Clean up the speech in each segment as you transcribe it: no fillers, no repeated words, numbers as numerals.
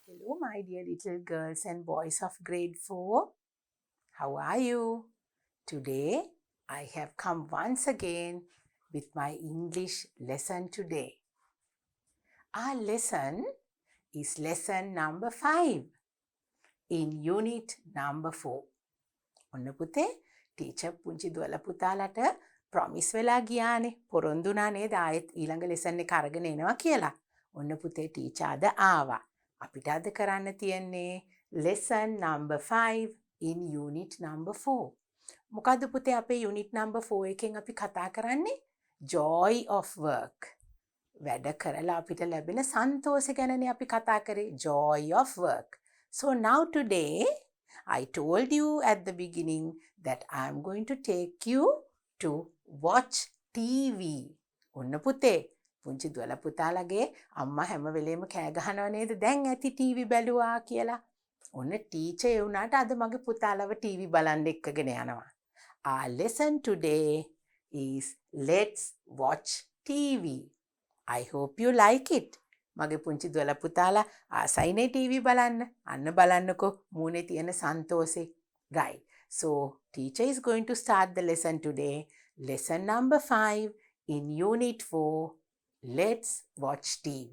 Hello, my dear little girls and boys of grade 4. How are you? Today, I have come once again with my English lesson today. Our lesson is lesson number 5 in unit number 4. ඔන්න පුතේ teacher පුංචි දුවල පුතාලට promise වෙලා ගියානේ පොරොන්දුනා නේද ආයෙත් ඊළඟ lesson එක අරගෙන එනවා කියලා. ඔන්න පුතේ ටීචර් අද ආවා. අපිට අද කරන්න තියෙන්නේ lesson number 5 in unit number 4. මොකද්ද පුතේ අපේ unit number 4 එකෙන් අපි කතා කරන්නේ? Joy of work. වැඩ කරලා අපිට ලැබෙන සන්තෝෂය ගැනනේ අපි කතා කරේ. Joy of work. So now today I told you at the beginning that I'm going to take you to watch TV. ඔන්න පුතේ පුංචි දුවල පුතාලගේ අම්මා හැම වෙලේම කෑ ගහනව නේද දැන් ඇති TV බැලුවා කියලා. ඔන්න ටීචර් ඒ වුණාට අද මගේ පුතාලව TV බලන්න එක්කගෙන යනවා. Our lesson today is let's watch TV. I hope you like it. මගේ පුංචි දුවල පුතාලා ආසයිනේ TV බලන්න. අන්න බලන්නකෝ මූණේ තියෙන සන්තෝෂේ. Right. So teacher is going to start the lesson today. Lesson number 5 in unit 4. Let's watch TV.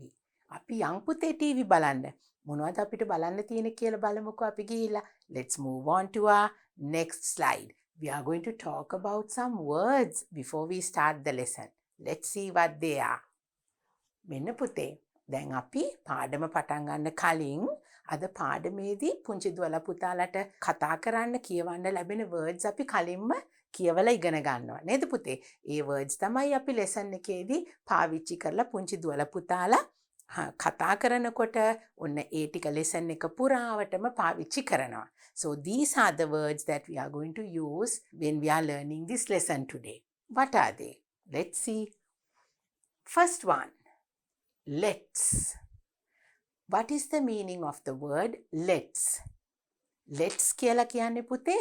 අපි යන් පුතේ TV බලන්න. මොනවද අපිට බලන්න තියෙන්නේ කියලා බලමුකෝ අපි ගිහිල්ලා. Let's move on to our next slide. We are going to talk about some words before we start the lesson. Let's see what they are. මෙන්න පුතේ දැන් අපි පාඩම පටන් ගන්න කලින් අද පාඩමේදී පුංචි දුවල පුතාලට කතා කරන්න කියවන්න ලැබෙන words අපි කලින්ම කියවලා ඉගෙන ගන්නවා නේද පුතේ? ඒ words තමයි අපි lesson එකේදී පාවිච්චි කරලා පුංචි දුවල පුතාලා කතා කරනකොට ඔන්න ඒ ටික lesson එක පුරාවටම පාවිච්චි කරනවා. So these are the words that we are going to use when we are learning this lesson today. What are they? Let's see. First one. Let's. What is the meaning of the word let's? Let's කියලා කියන්නේ පුතේ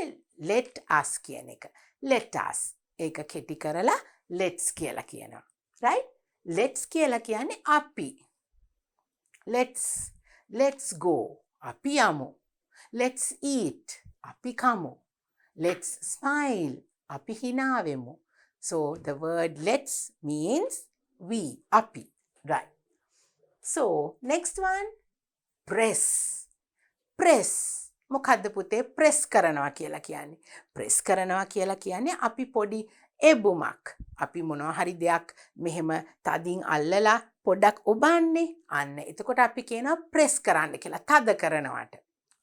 let us කියන එක. Let us. ඒක කෙටි කරලා let's කියලා කියනවා. Right? Let's කියලා කියන්නේ අපි. Let's go. අපි යමු. Let's eat. අපි කමු. Let's smile. අපි hina වෙමු. So the word let's means we. අපි. Right. So, next one, press. Press. මොකද්ද පුතේ press කරනවා කියලා කියන්නේ? Press කරනවා කියලා කියන්නේ අපි පොඩි එබුමක්. අපි මොනවා හරි දෙයක් මෙහෙම තදින් අල්ලලා පොඩක් ඔබන්නේ. අන්න එතකොට අපි කියනවා press කරන්න කියලා. තද කරනවට.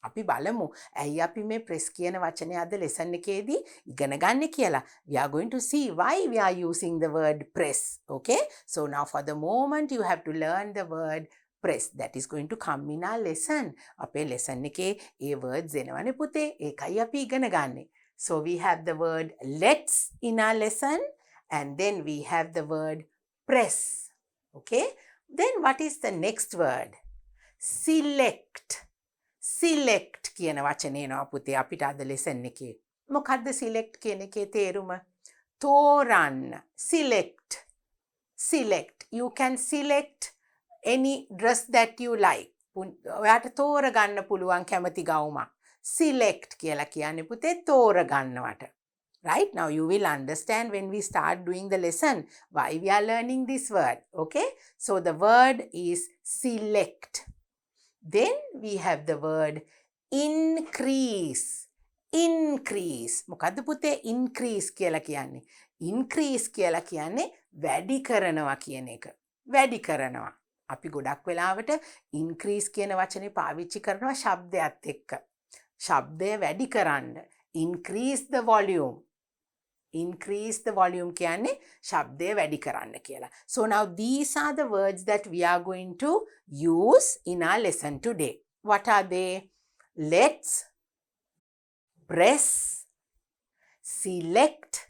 අපි බලමු ඇයි අපි මේ press කියන වචනේ අද lesson එකේදී ඉගෙන ගන්න කියලා. We are going to see why we are using the word press. Okay? So now for the moment you have to learn the word press. That is going to come in our lesson. අපේ lesson එකේ ඒ words එනවනේ පුතේ. ඒකයි අපි ඉගෙන ගන්නේ. So we have the word let's in our lesson and then we have the word press. Okay? Then what is the next word? Select. Select කියන වචනේ එනවා පුතේ අපිට අද lesson එකේ. මොකද්ද select කියන එකේ තේරුම? තෝරන්න. Select. Select. You can select any dress that you like. ඔයාට තෝරගන්න පුළුවන් කැමති ගවුමක්. Select කියලා කියන්නේ පුතේ තෝරගන්නවට. Right? Now you will understand when we start doing the lesson why we are learning this word. Okay? So the word is select. Then we have the word increase. Increase. මොකද්ද පුතේ increase කියලා කියන්නේ? Increase කියලා කියන්නේ වැඩි කරනවා කියන එක. වැඩි කරනවා. අපි ගොඩක් වෙලාවට increase කියන වචනේ පාවිච්චි කරනවා ශබ්දයත් එක්ක. ශබ්දය වැඩි කරන්න. Increase the volume. Increase the volume කියන්නේ ශබ්දය වැඩි කරන්න කියලා. So now these are the words that we are going to use in our lesson today. What are they? Let's, press, select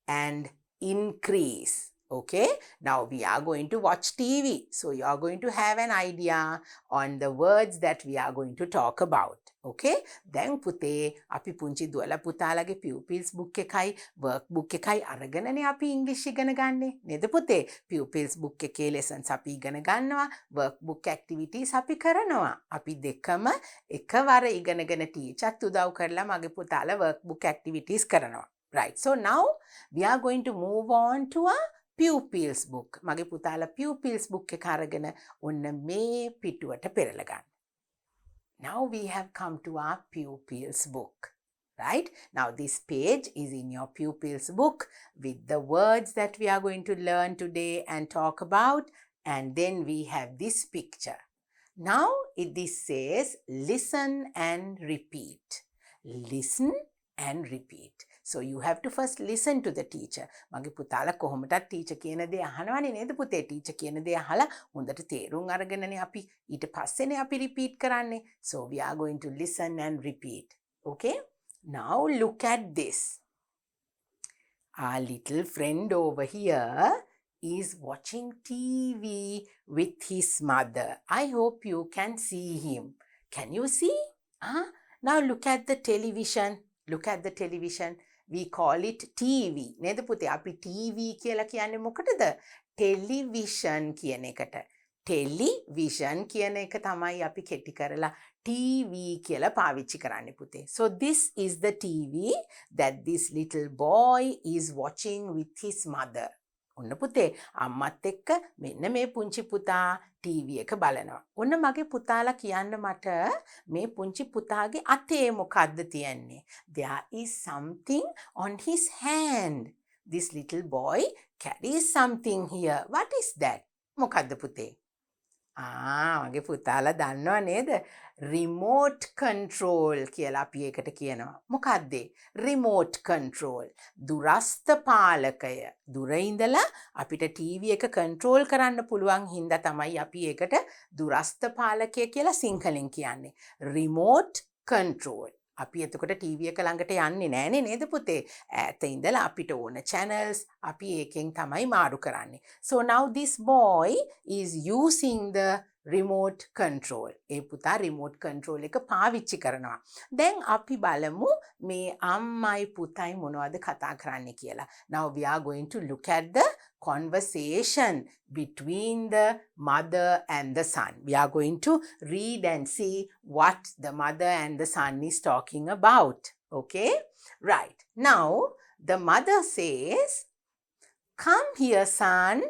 and increase. Okay, now we are going to watch TV. So you are going to have an idea on the words that we are going to talk about. Okay, දැන් පුතේ අපි පුංචි දුවල පුතාලගේ pupils book එකයි workbook එකයි අරගෙනනේ අපි English ඉගෙන ගන්නෙ නේද පුතේ? pupils book එකේ lessons අපි ඉගෙන ගන්නවා, workbook activities අපි කරනවා. අපි දෙකම එකවර ඉගෙනගෙන ටීචර්ත් උදව් කරලා මගේ පුතාලා workbook activities කරනවා. Right, so now we are going to move on to a pupils book. මගේ පුතාලා pupils book එක අරගෙන ඔන්න මේ පිටුවට පෙරලා ගන්න. Now we have come to our pupils book. Right? Now this page is in your pupils book with the words that we are going to learn today and talk about. And then we have this picture. Now this says listen and repeat. Listen and repeat. So you have to first listen to the teacher. මගේ පුතාලා කොහොමදත් teacher කියන දේ අහනවනේ නේද පුතේ? teacher කියන දේ අහලා හොඳට තේරුම් අරගෙනනේ අපි ඊට පස්සේනේ අපි repeat කරන්නේ. So we are going to listen and repeat. Okay? Now look at this. Our little friend over here is watching TV with his mother. I hope you can see him. Can you see? Now look at the television. Look at the television. We call it TV. නේද පුතේ? අපි TV කියලා කියන්නේ මොකටද? Television කියන එකට. Television කියන එක තමයි අපි කෙටි කරලා TV කියලා පාවිච්චි කරන්නේ පුතේ. So this is the TV that this little boy is watching with his mother. ඔන්න පුතේ අම්මත් එක්ක මෙන්න මේ පුංචි පුතා TV එක බලනවා. ඔන්න මගේ පුතාලා කියන්න මට මේ පුංචි පුතාගේ අතේ මොකද්ද තියන්නේ? There is something on his hand. This little boy carries something here. What is that? මොකද්ද පුතේ? මගේ පුතාලා දන්නවා නේද? remote control කියලා අපි ඒකට කියනවා. මොකද්ද? remote control. දුරස්ත පාලකය. දුර ඉඳලා අපිට TV එක control කරන්න පුළුවන් හින්දා තමයි අපි ඒකට දුරස්ත පාලකය කියලා සිංහලෙන් කියන්නේ. remote control. අපි එතකොට TV එක ළඟට යන්නේ නෑනේ නේද පුතේ? ඈත ඉඳලා අපිට ඕන channels අපි ඒකෙන් තමයි මාරු කරන්නේ. So now this boy is using the remote control. ඒ පුතා remote control එක පාවිච්චි කරනවා. දැන් අපි බලමු මේ අම්මයි පුතයි මොනවද කතා කරන්නේ කියලා. Now we are going to look at the conversation between the mother and the son. We are going to read and see what the mother and the son is talking about. Okay? Right. Now, the mother says, "Come here, son.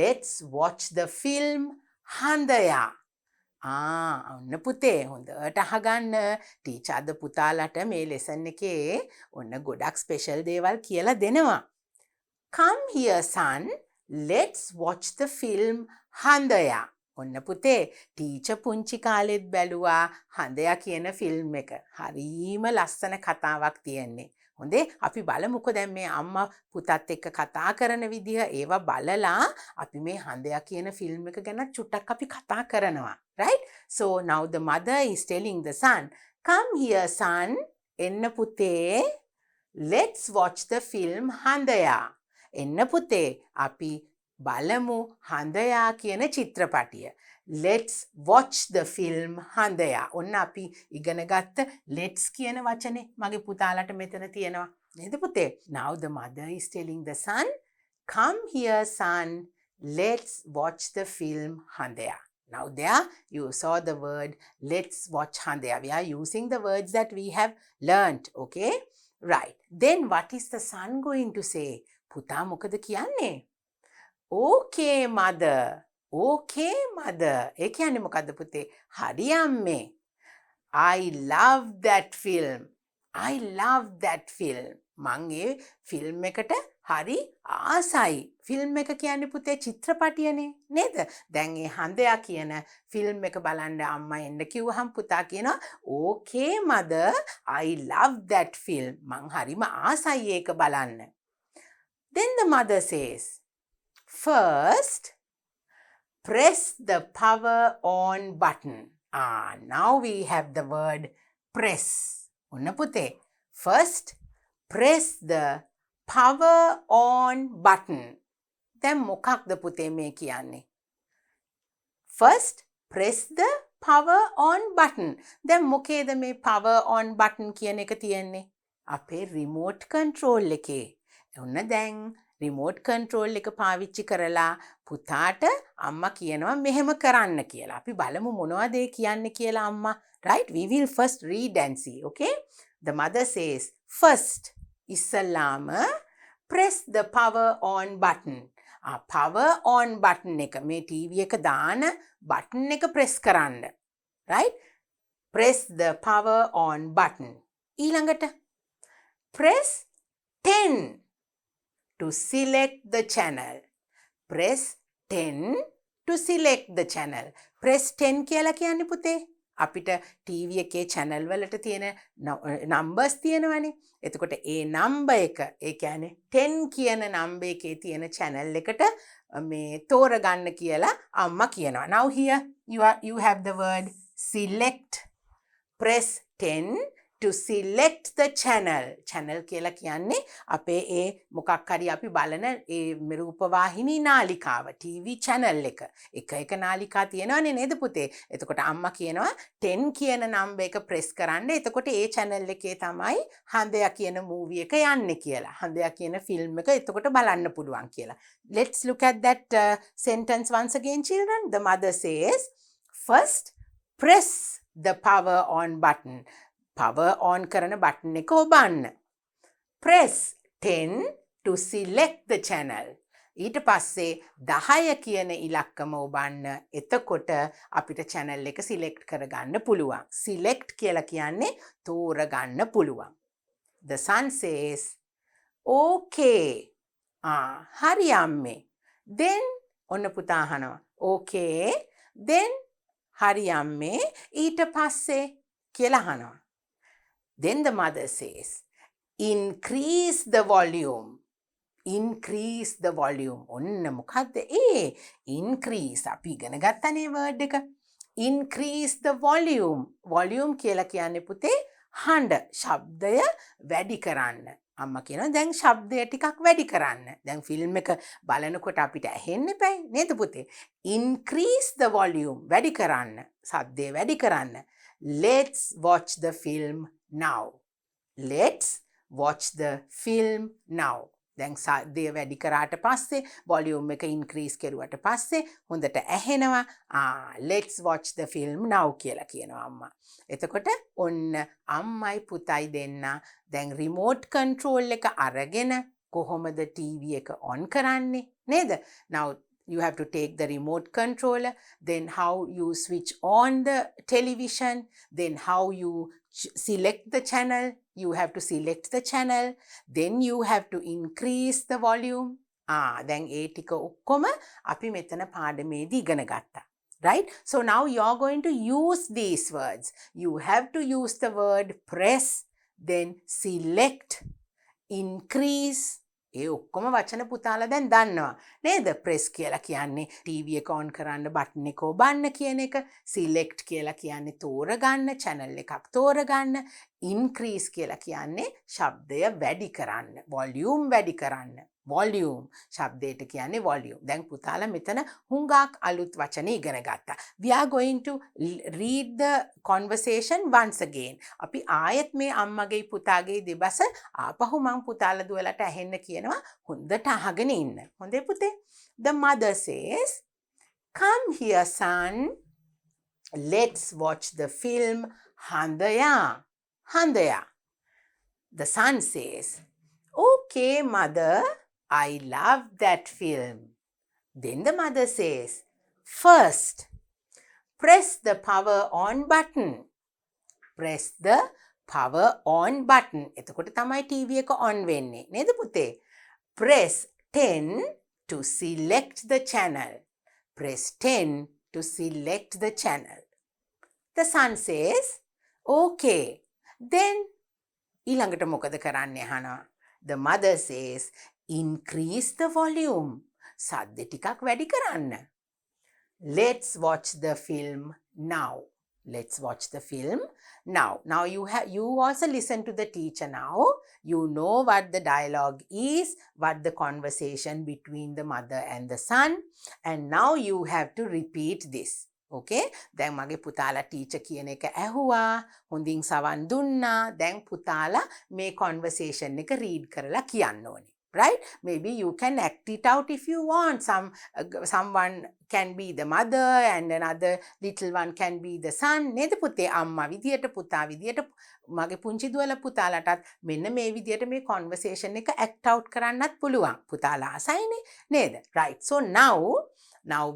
Let's watch the film Handaya." ඔන්න පුතේ හොඳට අහගන්න teacher අද පුතාලට මේ lesson එකේ ඔන්න ගොඩක් ස්පෙෂල් දේවල් කියලා දෙනවා. Come here, son. Let's watch the film Handaya. ඔන්න පුතේ ටීචර් පුංචි කාලෙත් බැලුවා හඳයා කියන ෆිල්ම් එක. හරිම ලස්සන කතාවක් තියෙන්නේ. හොඳේ අපි බලමුකෝ දැන් මේ අම්මා පුතත් එක්ක කතා කරන විදිහ ඒවා බලලා අපි මේ හඳයා කියන ෆිල්ම් එක ගැන චුට්ටක් අපි කතා කරනවා. Right? So now the mother is telling the son, "Come here, son. එන්න පුතේ. Let's watch the film Handaya." එන්න පුතේ අපි බලමු හඳයා කියන චිත්‍රපටිය. Let's watch the film Handaya. ඔන්න අපි ඉගෙන ගත්ත let's කියන වචනේ මගේ පුතාලට මෙතන තියෙනවා. නේද පුතේ? Now the mother is telling the son, "Come here, son. Let's watch the film Handaya." Now there you saw the word let's watch Handaya. We are using the words that we have learnt. Okay? Right. Then what is the son going to say? පුතා මොකද කියන්නේ? Okay, mother. Okay, mother. ඒ කියන්නේ මොකද්ද පුතේ? හරි අම්මේ. I love that film. I love that film. මං ඒ film එකට හරි ආසයි. ෆිල්ම් එක කියන්නේ පුතේ චිත්‍රපටියනේ නේද? දැන් ඒ හඳයා කියන ෆිල්ම් එක බලන්න අම්මා එන්න කිව්වහම පුතා කියනවා Okay, mother. I love that film. මං හරිම ආසයි ඒක බලන්න. Then the mother says, "First, press the power on button." Now we have the word press. ඔන්න පුතේ. First, press the power on button. දැන් මොකක්ද පුතේ මේ කියන්නේ? First, press the power on button. දැන් මොකේද මේ power on button කියන එක තියෙන්නේ? අපේ remote control එකේ. ඔන්න දැන් remote control එක පාවිච්චි කරලා පුතාට අම්මා කියනවා මෙහෙම කරන්න කියලා. අපි බලමු මොනවද ඒ කියන්නේ කියලා අම්මා. Right? We will first read and see. Okay? The mother says, first, ඉස්සල්ලාම press the power on button. Power on button එක මේ TV එක දාන button එක press කරන්න. Right? Press the power on button. ඊළඟට press 10 to select the channel. Press 10 to select the channel. Press 10 කියලා කියන්නේ පුතේ අපිට TV එකේ channel වලට තියෙන numbers තියෙනවනේ. එතකොට ඒ number එක ඒ කියන්නේ 10 කියන number එකේ තියෙන channel එකට මේ තෝරගන්න කියලා අම්මා කියනවා. Now here you have the word select. Press 10 to select the channel. Channel කියලා කියන්නේ අපේ ඒ මොකක් හරි අපි බලන ඒ රූපවාහිනී නාලිකාව TV channel එක. එක නාලිකා තියෙනවනේ නේද පුතේ? එතකොට අම්මා කියනවා 10 කියන number එක press කරන්න. එතකොට ඒ channel එකේ තමයි හඳයා කියන movie එක යන්නේ කියලා. හඳයා කියන film එක එතකොට බලන්න පුළුවන් කියලා. Let's look at that sentence once again, children. The mother says, first press the power on button. Power on කරන button එක ඔබන්න. Press 10 to select the channel. ඊට පස්සේ 10 කියන ඉලක්කම ඔබන්න. එතකොට අපිට channel එක select කරගන්න පුළුවන්. Select කියලා කියන්නේ තෝරගන්න පුළුවන්. The son says, okay. හරි අම්මේ. Then ඔන්න පුතා අහනවා. Okay. Then හරි අම්මේ. ඊට පස්සේ කියලා අහනවා. Then the mother says, increase the volume. Increase the volume. ඔන්න මොකද්ද ඒ? Increase. අපි ඉගෙන ගත්තනේ word එක. Increase the volume. Volume කියලා කියන්නේ පුතේ හඬ, ශබ්දය වැඩි කරන්න. අම්මා කියනවා දැන් ශබ්දය ටිකක් වැඩි කරන්න. දැන් ෆිල්ම් එක බලනකොට අපිට ඇහෙන්න එපයි නේද පුතේ? Increase the volume. වැඩි කරන්න. ශබ්දය වැඩි කරන්න. Let's watch the film now. Let's watch the film now. දැන් සද්දය වැඩි කරාට පස්සේ volume එක increase කරුවට පස්සේ හොඳට ඇහෙනවා. Let's watch the film now කියලා කියනවා අම්මා. එතකොට ඔන්න අම්මයි පුතයි දෙන්න දැන් remote control එක අරගෙන කොහොමද TV එක on කරන්නේ නේද? Now you have to take the remote controller, then how you switch on the television, then how you select the channel. You have to select the channel, then you have to increase the volume. දැන් ඒ ටික ඔක්කොම අපි මෙතන පාඩමේදී ඉගෙන ගත්තා. Right? So now you are going to use these words. You have to use the word press, then select, increase. ඒ ඔක්කොම වචන පුතාලා දැන් දන්නවා නේද? press කියලා කියන්නේ TV එක on කරන්න button එක ඔබන්න කියන එක. select කියලා කියන්නේ තෝරගන්න, channel එකක් තෝරගන්න. increase කියලා කියන්නේ ශබ්දය වැඩි කරන්න, volume වැඩි කරන්න. volume ශබ්දයට කියන්නේ volume. දැන් පුතාලා මෙතන හුඟක් අලුත් වචන ඉගෙන ගත්තා. We are going to read the conversation once again. අපි ආයෙත් මේ අම්මගේ පුතාගේ දෙබස ආපහු මං පුතාලා දුවලට ඇහෙන්න කියනවා. හොඳට අහගෙන ඉන්න. හොඳේ පුතේ? The mother says, come here son. Let's watch the film Handaya. Handaya. The son says, okay mother. I love that film. Then the mother says, first, press the power on button. Press the power on button. එතකොට තමයි TV එක on වෙන්නේ. නේද පුතේ? Press 10 to select the channel. Press 10 to select the channel. The son says, okay. Then ඊළඟට මොකද කරන්නේ අහනවා. The mother says, increase the volume. සද්ද ටිකක් වැඩි කරන්න. Let's watch the film now. Let's watch the film. Now you also listen to the teacher now. You know what the dialogue is, what the conversation between the mother and the son, and now you have to repeat this. Okay? දැන් මගේ පුතාලා teacher කියන එක ඇහුවා, හොඳින් සවන් දුන්නා. දැන් පුතාලා මේ conversation එක read කරලා කියන්න ඕනේ. Right? Maybe you can act it out if you want. Someone can be the mother and another little one can be the son. නේද පුතේ? අම්මා විදියට පුතා විදියට මගේ පුංචි දුවලා පුතාලටත් මෙන්න මේ විදියට මේ conversation එක act out කරන්නත් පුළුවන්. පුතාලා ආසයිනේ නේද? Right. So now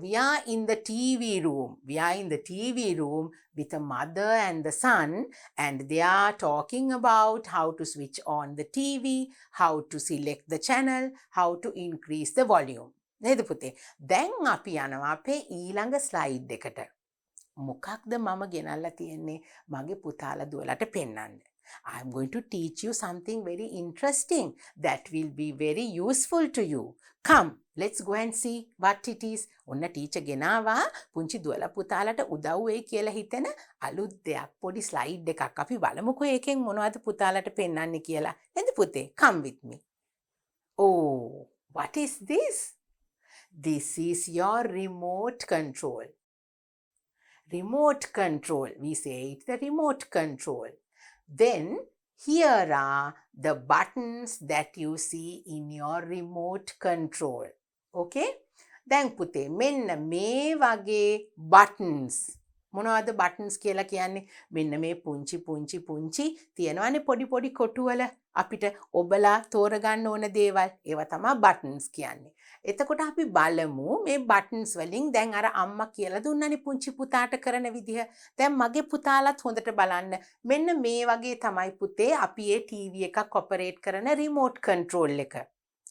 we are in the TV room. We are in the TV room with a mother and the son, and they are talking about how to switch on the TV, how to select the channel, how to increase the volume. නේද පුතේ? දැන් අපි යනවා අපේ ඊළඟ slide එකට. මොකක්ද මම ගෙනල්ලා තියෙන්නේ මගේ පුතාලා දුවලට පෙන්නන්න. I'm going to teach you something very interesting that will be very useful to you. Come, let's go and see what it is. ඔන්න ටීචර් ගෙනාවා පුංචි දුවලා පුතාලට උදව් වෙයි කියලා හිතෙන අලුත් දෙයක් පොඩි ස්ලයිඩ් එකක්. අපි බලමුකෝ ඒකෙන් මොනවද පුතාලට පෙන්නන්නේ කියලා. නේද පුතේ? Come with me. Oh, what is this? This is your remote control. Remote control. We say it's the remote control. Then here are the buttons that you see in your remote control. Okay? දැන් පුතේ මෙන්න මේ වගේ buttons. මොනවද buttons කියලා කියන්නේ? මෙන්න මේ පුංචි තියෙනවානේ පොඩි කොටුවල අපිට ඔබලා තෝරගන්න ඕන දේවල්. ඒවා තමයි buttons කියන්නේ. එතකොට අපි බලමු මේ buttons වලින් දැන් අර අම්මා කියලා දුන්නනේ පුංචි පුතාට කරන විදිහ. දැන් මගේ පුතාලත් හොඳට බලන්න. මෙන්න මේ වගේ තමයි පුතේ අපි මේ TV එකක් ඔපරේට් කරන remote control එක.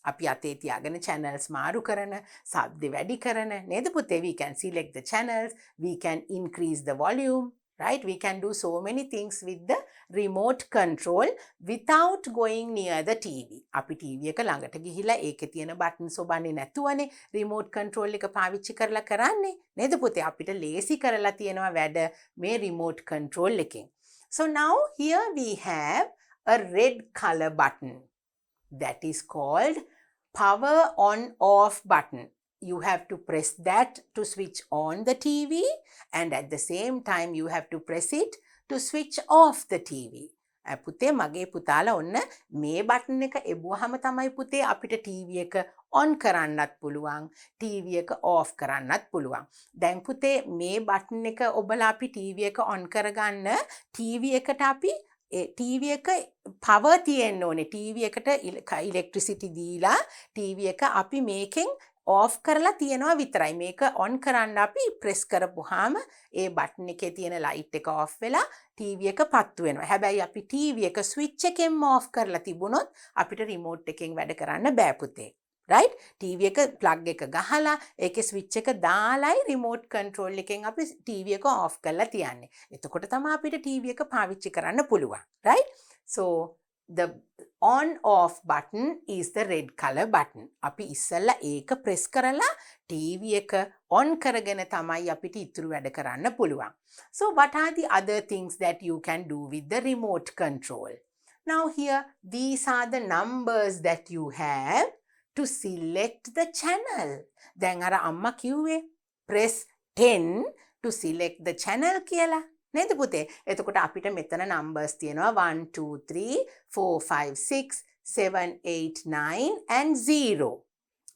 අපි අතේ තියාගෙන channels මාරු කරන, ශබ්ද වැඩි කරන නේද පුතේ? We can select the channels, we can increase the volume, right? We can do so many things with the remote control without going near the TV. අපි TV එක ළඟට ගිහිලා ඒකේ තියෙන buttons ඔබන්නේ නැතුවනේ remote control එක පාවිච්චි කරලා කරන්නේ නේද පුතේ? අපිට ලේසි කරලා තියෙනවා වැඩ මේ remote control එකෙන්. So now here we have a red color button. That is called power on off button. You have to press that to switch on the TV, and at the same time you have to press it to switch off the TV. පුතේ මගේ පුතාලා ඔන්න මේ button එක එබුවාම තමයි පුතේ අපිට TV එක on කරන්නත් පුළුවන්, TV එක off කරන්නත් පුළුවන්. දැන් පුතේ මේ බටන් එක ඔබලා අපි TV එක on කරගන්න TV එකට අපි TV එක power තියෙන්න ඕනේ. TV එකට electricity දීලා TV එක අපි මේකෙන් off කරලා තියනවා විතරයි. මේක on කරන්න අපි press කරපුවාම ඒ button එකේ තියෙන light එක off වෙලා TV එක පත්තු වෙනවා. හැබැයි අපි TV එක switch එකෙන්ම off කරලා තිබුණොත් අපිට remote එකෙන් වැඩ කරන්න බෑ පුතේ. right? TV එක plug එක ගහලා ඒකේ switch එක දාලායි remote control එකෙන් අපි TV එක off කරලා තියන්නේ. එතකොට තමයි අපිට TV එක පාවිච්චි කරන්න පුළුවන්. right? So the on off button is the red color button. අපි ඉස්සෙල්ලා ඒක press කරලා TV එක on කරගෙන තමයි අපිට ඉතුරු වැඩ කරන්න පුළුවන්. So what are the other things that you can do with the remote control? Now here these are the numbers that you have to select the channel. දැන් අර අම්මා කිව්වේ press 10 to select the channel කියලා. නේද පුතේ? එතකොට අපිට මෙතන numbers තියෙනවා 1 2 3 4 5 6 7 8 9 and 0.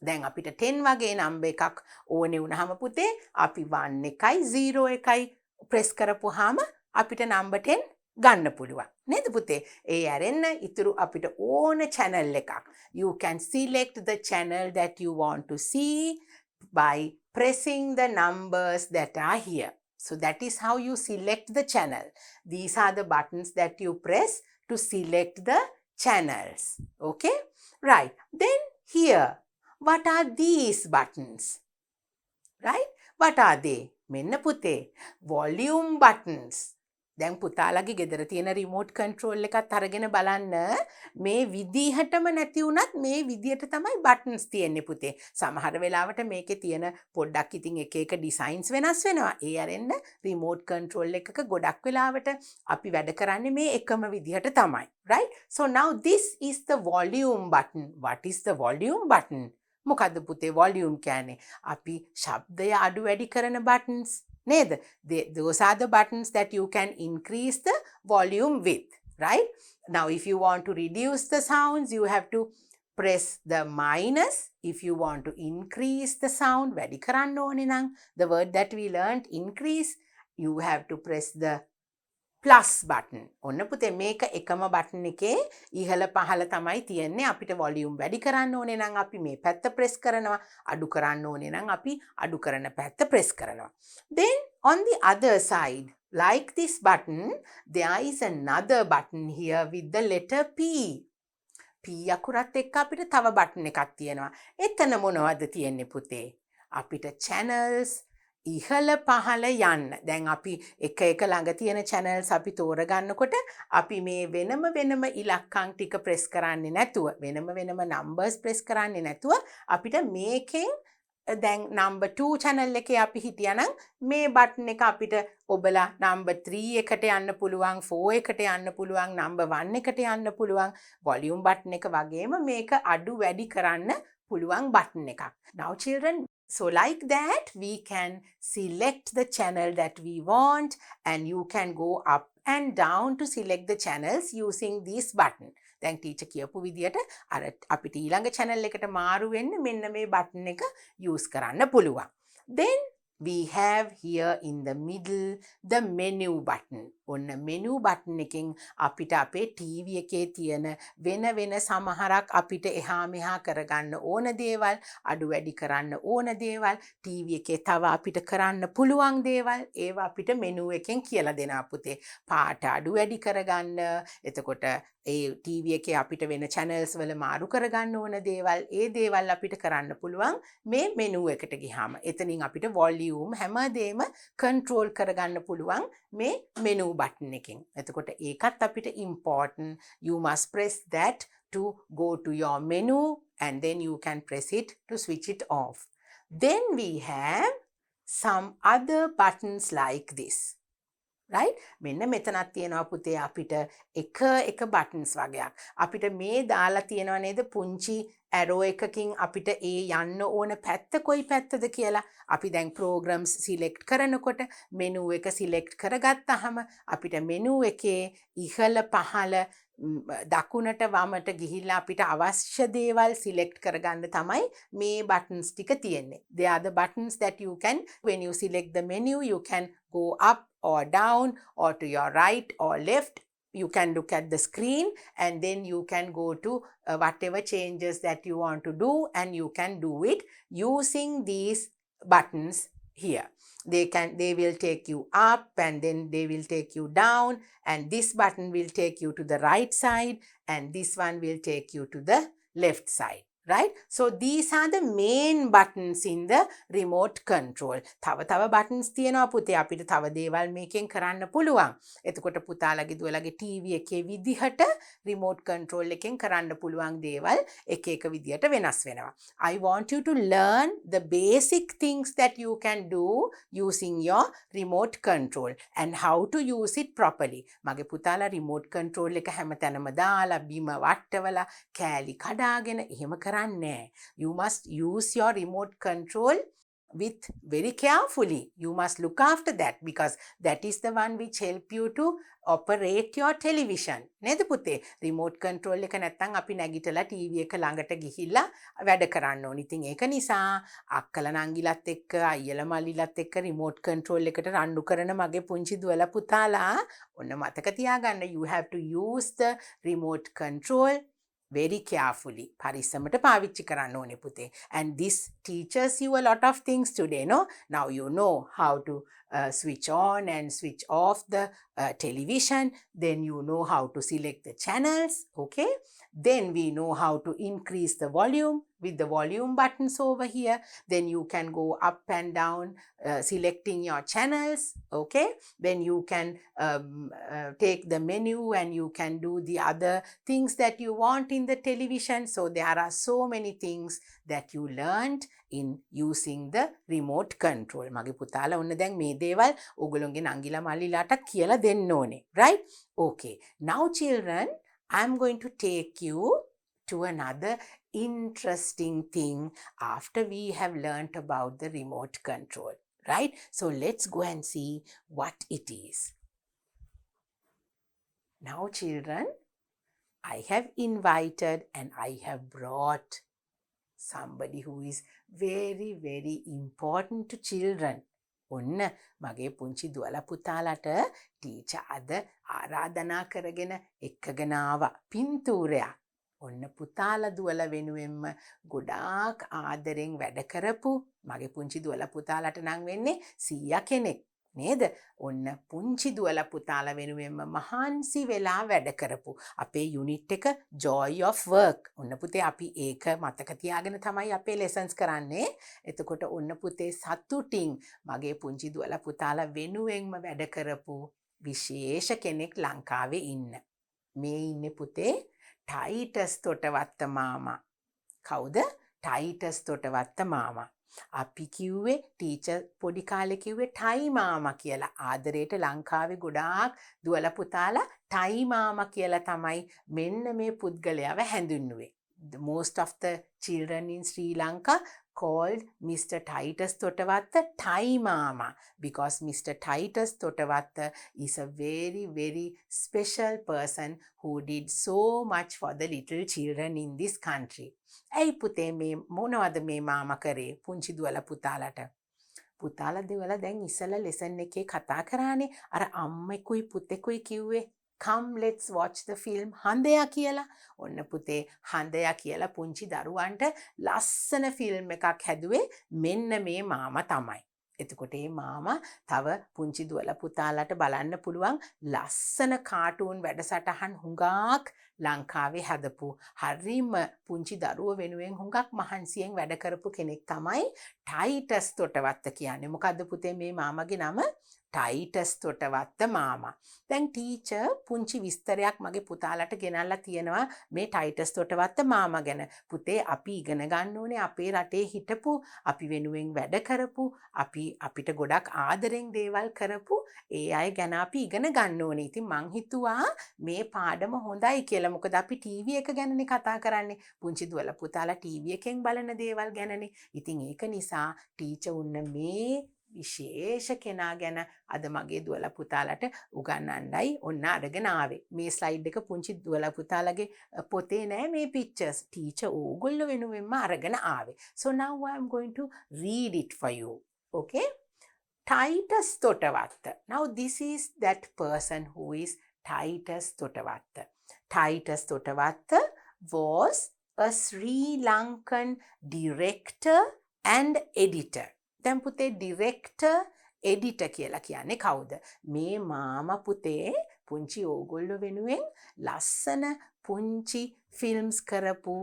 දැන් අපිට 10 වගේ number එකක් ඕනේ වුණාම පුතේ අපි 1 එකයි 0 එකයි press කරපුවාම අපිට number 10 ගන්න පුළුවන්. නේද පුතේ? ඒ ඇරෙන්න ඉතුරු අපිට ඕන channel එකක්. You can select the channel that you want to see by pressing the numbers that are here. So that is how you select the channel. These are the buttons that you press to select the channels. Okay? Right. Then here, what are these buttons? Right? What are they? මෙන්න පුතේ. Volume buttons. දැන් පුතාලගේ ගෙදර තියෙන remote control එකත් අරගෙන බලන්න මේ විදිහටම නැති වුණත් මේ විදිහට තමයි බටන්ස් තියෙන්නේ පුතේ. සමහර වෙලාවට මේකේ තියෙන පොඩ්ඩක් ඉතින් එක එක ඩිසයින්ස් වෙනස් වෙනවා. ඒ අරෙන්න රිමෝට් කන්ට්‍රෝල් එකක ගොඩක් වෙලාවට අපි වැඩ කරන්නේ මේ එකම විදිහට තමයි. Right? So now this is the volume button. What is the volume button? මොකද්ද පුතේ volume කියන්නේ? අපි ශබ්දය අඩු වැඩි කරන buttons. නේද? Those are the buttons that you can increase the volume with, right? Now, if you want to reduce the sounds, you have to press the minus. If you want to increase the sound, වැඩි කරන්න ඕනේ නම්, the word that we learned, increase, you have to press the plus button. ඔන්න පුතේ මේක එකම button එකේ ඉහළ පහළ තමයි තියෙන්නේ. අපිට වොලියුම් වැඩි කරන්න ඕනේ නම් අපි මේ පැත්ත ප්‍රෙස් කරනවා. අඩු කරන්න ඕනේ නම් අපි අඩු කරන පැත්ත ප්‍රෙස් කරනවා. Then on the other side, like this button, there is another button here with the letter P. P අකුරත් එක්ක අපිට තව බටන් එකක් තියෙනවා. එතන මොනවද තියෙන්නේ පුතේ? අපිට channels ඉහළ පහළ යන්න. දැන් අපි එක එක ළඟ තියෙන channels අපි තෝරගන්නකොට අපි මේ වෙනම ඉලක්කම් ටික ප්‍රෙස් කරන්නේ නැතුව වෙනම numbers ප්‍රෙස් කරන්නේ නැතුව අපිට මේකෙන් දැන් number 2 channel එකේ අපි හිටියනම් මේ බටන් එක අපිට ඔබලා number 3 එකට යන්න පුළුවන්, 4 එකට යන්න පුළුවන්, number 1 එකට යන්න පුළුවන්. volume button එක වගේම මේක අඩු වැඩි කරන්න පුළුවන් බටන් එකක්. Now children, so like that, we can select the channel that we want and you can go up and down to select the channels using this button. දැන් ටීචර් කියපු විදියට අර අපිට ඊළඟ channel එකට මාරු වෙන්න මෙන්න මේ බටන් එක use කරන්න පුළුවන්. Then we have here in the middle the menu button. ඔන්න menu button එකෙන් අපිට අපේ TV එකේ තියෙන වෙන සමහරක් අපිට එහා මෙහා කරගන්න ඕන දේවල්, අඩු වැඩි කරන්න ඕන දේවල්, TV එකේ තව අපිට කරන්න පුළුවන් දේවල්, ඒවා අපිට menu එකෙන් කියලා දෙනවා පුතේ. පාට අඩු වැඩි කරගන්න, එතකොට ඒ TV එකේ අපිට වෙන channels වල මාරු කරගන්න ඕන දේවල්, ඒ දේවල් අපිට කරන්න පුළුවන් මේ menu එකට ගියාම. එතනින් අපිට volume හැමදේම control කරගන්න පුළුවන් මේ menu button එකෙන්. එතකොට ඒකත් අපිට important. You must press that to go to your menu and then you can press it to switch it off. Then we have some other buttons like this. Right? මෙන්න මෙතනක් තියෙනවා පුතේ අපිට එක buttons වගේක්. අපිට මේ දාලා තියෙනවා නේද පුංචි arrow එකකින් අපිට ඒ යන්න ඕන පැත්ත කොයි පැත්තද කියලා. අපි දැන් programs select කරනකොට menu එක select කරගත්තාම අපිට menu එකේ ඉහළ පහළ දකුණට වමට ගිහිල්ලා අපිට අවශ්‍ය දේවල් select කරගන්න තමයි මේ buttons ටික තියෙන්නේ. They are the buttons that you can, when you select the menu, you can go up or down or to your right or left. You can look at the screen and then you can go to whatever changes that you want to do, and you can do it using these buttons here. They will take you up and then they will take you down, and this button will take you to the right side and this one will take you to the left side. Right? So these are the main buttons in the remote control. තව buttons තියෙනවා පුතේ. අපිට තව දේවල් මේකෙන් කරන්න පුළුවන්. එතකොට පුතාලගේ දුවලගේ TV එකේ විදිහට remote control එකෙන් කරන්න පුළුවන් දේවල් එක විදිහට වෙනස් වෙනවා. I want you to learn the basic things that you can do using your remote control and how to use it properly. මගේ පුතාලා remote control එක හැමතැනම දාලා බිම වට්ටවලා කෑලි කඩාගෙන එහෙම You must use your remote control with very carefully. You must look after that because that is the one which help you to operate your television. නේද පුතේ? remote control එක නැත්තම් අපි නැගිටලා TV එක ළඟට ගිහිල්ලා වැඩ කරන්න ඕනේ. ඉතින් ඒක නිසා අක්කලා නංගිලත් එක්ක අයියලා මල්ලිලත් එක්ක remote control එකට රණ්ඩු කරන මගේ පුංචි දුවලා පුතාලා ඔන්න මතක තියාගන්න. You have to use the remote control very carefully. පරිස්සමට පාවිච්චි කරන්න ඕනේ පුතේ. And this teaches you a lot of things today, no? Now you know how to switch on and switch off the television. Then you know how to select the channels, okay? Then we know how to increase the volume. with the volume buttons over here. Then you can go up and down selecting your channels. Okay, then you can take the menu and you can do the other things that you want in the television. So there are so many things that you learned in using the remote control. මගේ පුතාලා ඔන්න දැන් මේ දේවල් ඔයගොල්ලෝගේ නංගිලා මල්ලිලාට කියලා දෙන්න ඕනේ. Right? Okay. Now children, I'm going to take you to another interesting thing after we have learnt about the remote control. Right? So let's go and see what it is. Now children, I have invited and I have brought somebody who is very, very important to children. ඔන්න මගේ පුංචි දුවලා පුතාලට teacher අද ආරාධනා කරගෙන එක්කගෙන ආවා පින්තූරයක්. ඔන්න පුතාලා දුවලා වෙනුවෙන්ම ගොඩාක් ආදරෙන් වැඩ කරපු මගේ පුංචි දුවලා පුතාලට නම් වෙන්නේ 100 කෙනෙක් නේද? ඔන්න පුංචි දුවලා පුතාලා වෙනුවෙන්ම මහන්සි වෙලා වැඩ කරපු අපේ යුනිට් එක Joy of Work. ඔන්න පුතේ අපි ඒක මතක තියාගෙන තමයි අපේ lessons කරන්නේ. එතකොට ඔන්න පුතේ සතුටින් මගේ පුංචි දුවලා පුතාලා වෙනුවෙන්ම වැඩ කරපු විශේෂ කෙනෙක් ලංකාවේ ඉන්න. මේ ඉන්නේ පුතේ ටයිටස් තොටවත්ත මාමා. කවුද? ටයිටස් තොටවත්ත මාමා. අපි කිව්වේ ටීචර් පොඩි කාලේ කිව්වේ ටයි මාමා කියලා. ආදරේට ලංකාවේ ගොඩාක් දුවලා පුතාලා ටයි මාමා කියලා තමයි මෙන්න මේ පුද්ගලයාව හැඳින්වුවේ. Most of the children in Sri Lanka called Mr. Titus Totawatta Thai Mama because Mr. Titus Totawatta is a very, very special person who did so much for the little children in this country. ඇයි පුතේ මේ මොනවද මේ මාමා කරේ පුංචි දුවලා පුතාලට? පුතාලා දෙවලා දැන් ඉස්සලා ලෙසන් එකේ කතා කරානේ අර අම්මෙකුයි පුතෙකුයි කිව්වේ come let's watch the film හඳයා කියලා. ඔන්න පුතේ හඳයා කියලා පුංචි දරුවන්ට ලස්සන ෆිල්ම් එකක් හැදුවේ මෙන්න මේ මාමා තමයි. එතකොට මේ මාමා තව පුංචි දුවලා පුතාලට බලන්න පුළුවන් ලස්සන කාටූන් වැඩසටහන් හුඟක් ලංකාවේ හදපු හරිම පුංචි දරුවෝ වෙනුවෙන් හුඟක් මහන්සියෙන් වැඩ කරපු කෙනෙක් තමයි ටයිටස් තොටවත්ත කියන්නේ. මොකද්ද පුතේ මේ මාමගේ නම? ටයිටස් තොටවත්ත මාමා. දැන් ටීචර් පුංචි විස්තරයක් මගේ පුතාලට ගෙනල්ලා තියෙනවා මේ ටයිටස් තොටවත්ත මාමා ගැන. පුතේ අපි ඉගෙන ගන්න ඕනේ අපේ රටේ හිටපු අපි වෙනුවෙන් වැඩ කරපු අපිට ගොඩක් ආදරෙන් දේවල් කරපු ඒ අය ගැන අපි ඉගෙන ගන්න ඕනේ. ඉතින් මං හිතුවා මේ පාඩම හොඳයි කියලා. මොකද අපි ටීවී එක ගැනනේ කතා කරන්නේ. පුංචි දුවලා පුතාලා ටීවී එකෙන් බලන දේවල් ගැනනේ. ඉතින් ඒක නිසා ටීචර් උන්න මේ විශේෂ කෙනා ගැන අද මගේ දුවලා පුතාලට උගන්වන්නයි ඔන්න අරගෙන ආවේ. මේ ස්ලයිඩ් එක පුංචි දුවලා පුතාලගේ පොතේ නෑ මේ pictures. ටීචර් ඕගොල්ලෝ වෙනුවෙන්ම අරගෙන ආවේ. So now I am going to read it for you. Okay? Titus Totawatta. Now this is that person who is Titus Totawatta. Titus Totawatta was a Sri Lankan director and editor. දැන් පුතේ director editor කියලා කියන්නේ කවුද? මේ මාමා පුතේ පුංචි ඕගොල්ලෝ වෙනුවෙන් ලස්සන පුංචි ෆිල්ම්ස් කරපු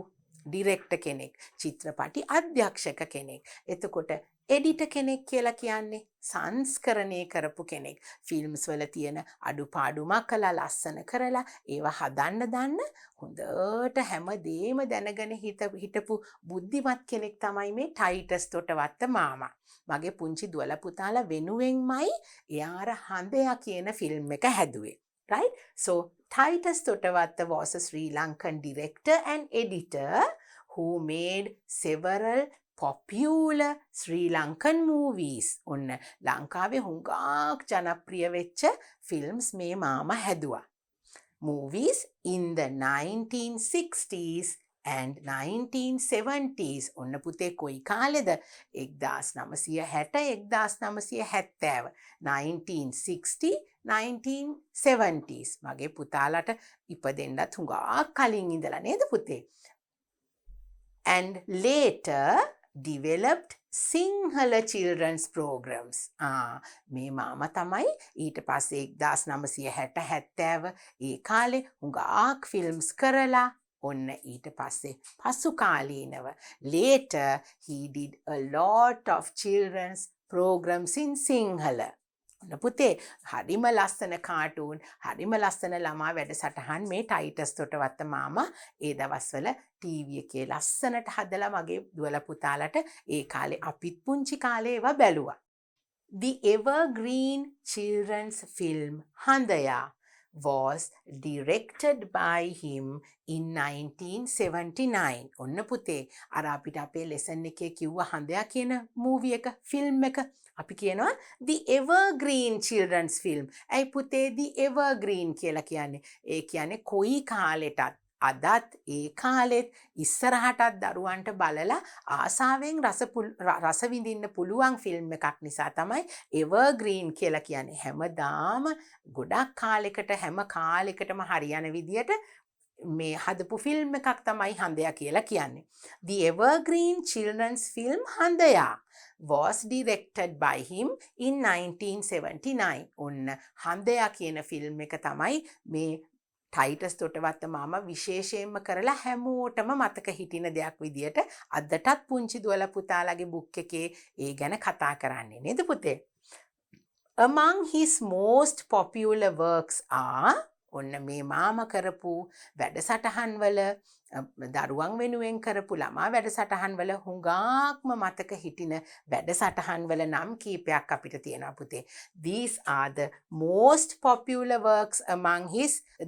ඩිරෙක්ටර් කෙනෙක්, චිත්‍රපටි අධ්‍යක්ෂක කෙනෙක්. එතකොට එඩිටර් කෙනෙක් කියලා කියන්නේ සංස්කරණය කරපු කෙනෙක්. ෆිල්ම්ස් වල තියෙන අඩුපාඩු මකලා ලස්සන කරලා ඒවා හදන්න දන්න හොඳට හැමදේම දැනගෙන හිටපු බුද්ධිමත් කෙනෙක් තමයි මේ ටයිටස් තොටවත්ත මාමා. මගේ පුංචි දුවලා පුතාලා වෙනුවෙන්මයි එයාර හඳයා කියන ෆිල්ම් එක හැදුවේ. Right? So Titus Totawatta was a Sri Lankan director and editor who made several popular Sri Lankan movies. ඔන්න ලංකාවේ හුඟක් ජනප්‍රිය වෙච්ච ෆිල්ම්ස් මේ මාමා හැදුවා. Movies in the 1960s and 1970s. ඔන්න පුතේ කොයි කාලෙද? 1960 1970. 1960 1970s. මගේ පුතාලට ඉපදෙන්නත් හුඟක් කලින් ඉඳලා නේද පුතේ? And later developed Sinhala children's programs. මේ මාමා තමයි ඊට පස්සේ 1960 70 ඒ කාලේ හුඟක් ෆිල්ම්ස් කරලා ඔන්න ඊට පස්සේ පසු කාලීනව later he did a lot of children's programs in Sinhala. ඔන්න පුතේ හරිම ලස්සන කාටූන් හරිම ලස්සන ළමා වැඩසටහන් මේ ටයිටස් තොටවත්ත මාමා ඒ දවස්වල ටීවී එකේ ලස්සනට හදලා මගේ දුවලා පුතාලට ඒ කාලේ අපිත් පුංචි කාලේ ඒවා බැලුවා. The evergreen children's film Handaya was directed by him in 1979. ඔන්න පුතේ අර අපිට අපේ ලෙසන් එකේ කිව්ව හඳයා කියන මූවි එක ෆිල්ම් එක අපි කියනවා The Evergreen Children's Film. ඇයි පුතේ The Evergreen කියලා කියන්නේ? ඒ කියන්නේ කොයි කාලෙටත් අදත් ඒ කාලෙත් ඉස්සරහටත් දරුවන්ට බලලා ආසාවෙන් රස විඳින්න පුළුවන් ෆිල්ම් එකක් නිසා තමයි එවර්ග්‍රීන් කියලා කියන්නේ. හැමදාම ගොඩක් කාලෙකට හැම කාලෙකටම හරියන විදියට මේ හදපු ෆිල්ම් එකක් තමයි හඳයා කියලා කියන්නේ. The Evergreen Children's Film Handaya was directed by him in 1979. ඔන්න හඳයා කියන ෆිල්ම් එක තමයි මේ ටයිටස් තොටවත්ත මාමා විශේෂයෙන්ම කරලා හැමෝටම මතක හිටින දෙයක් විදියට අදටත් පුංචි දුවලා පුතාලගේ බුක් එකේ ඒ ගැන කතා කරන්නේ නේද පුතේ? Among his most popular works are ඔන්න මේ මාමා කරපු වැඩසටහන් වල දරුවන් වෙනුවෙන් කරපු ළමා වැඩසටහන් වල හුඟක්ම මතක හිටින වැඩසටහන් වල නම් කීපයක් අපිට තියෙනවා පුතේ. These are the most popular works among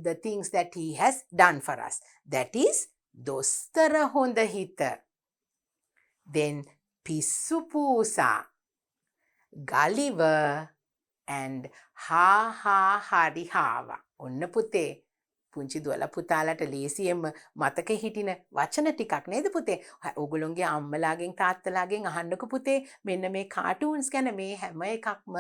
the things that he has done for us. That is දොස්තර හොඳ හිත. Then පිස්සු පූසා, Gulliver and හා හා හරි හාවා. ඔන්න පුතේ පුංචි දුවලා පුතාලට ලේසියෙන්ම මතක හිටින වචන ටිකක් නේද පුතේ? ඔයගොල්ලෝගේ අම්මලාගෙන් තාත්තලාගෙන් අහන්නකෝ පුතේ මෙන්න මේ කාටූන්ස් ගැන මේ හැම එකක්ම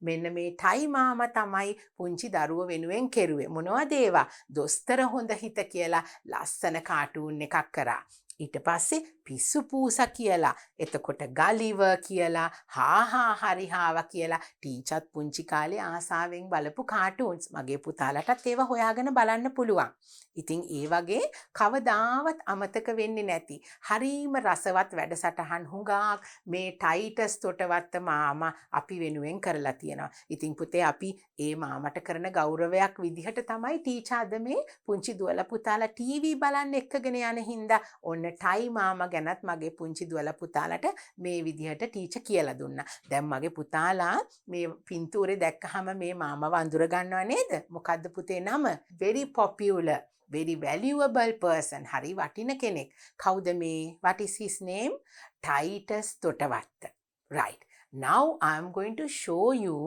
මෙන්න මේ ටයි මාමා තමයි පුංචි දරුවෝ වෙනුවෙන් කෙරුවේ. මොනවද ඒවා? දොස්තර හොඳ හිත කියලා ලස්සන කාටූන් එකක් කරා. ඊට පස්සේ පිස්සු පූසා කියලා, එතකොට ගලිවර් කියලා, හා හා හරි හාවා කියලා ටීචර්ත් පුංචි කාලේ ආසාවෙන් බලපු කාටූන්ස්. මගේ පුතාලටත් ඒවා හොයාගෙන බලන්න පුළුවන්. ඉතින් ඒ වගේ කවදාවත් අමතක වෙන්නේ නැති හරීම රසවත් වැඩසටහන් හුඟක් මේ ටයිටස් තොටවත්ත මාමා අපි වෙනුවෙන් කරලා තියෙනවා. ඉතින් පුතේ අපි ඒ මාමට කරන ගෞරවයක් විදිහට තමයි ටීචර් අද මේ පුංචි දුවලා පුතාලා ටීවී බලන්න එක්කගෙන යන හින්දා ඔන්න ටයි මාමා ගැනත් මගේ පුංචි දුවලා පුතාලට මේ විදිහට ටීචර් කියලා දුන්නා. දැන් මගේ පුතාලා මේ පින්තූරේ දැක්කහම මේ මාමව අඳුර ගන්නව නේද? මොකද්ද පුතේ නම? Very popular, very valuable person. හරි වටින කෙනෙක්. කවුද මේ? What is his name? Titus Totawatta. Right. Now I am going to show you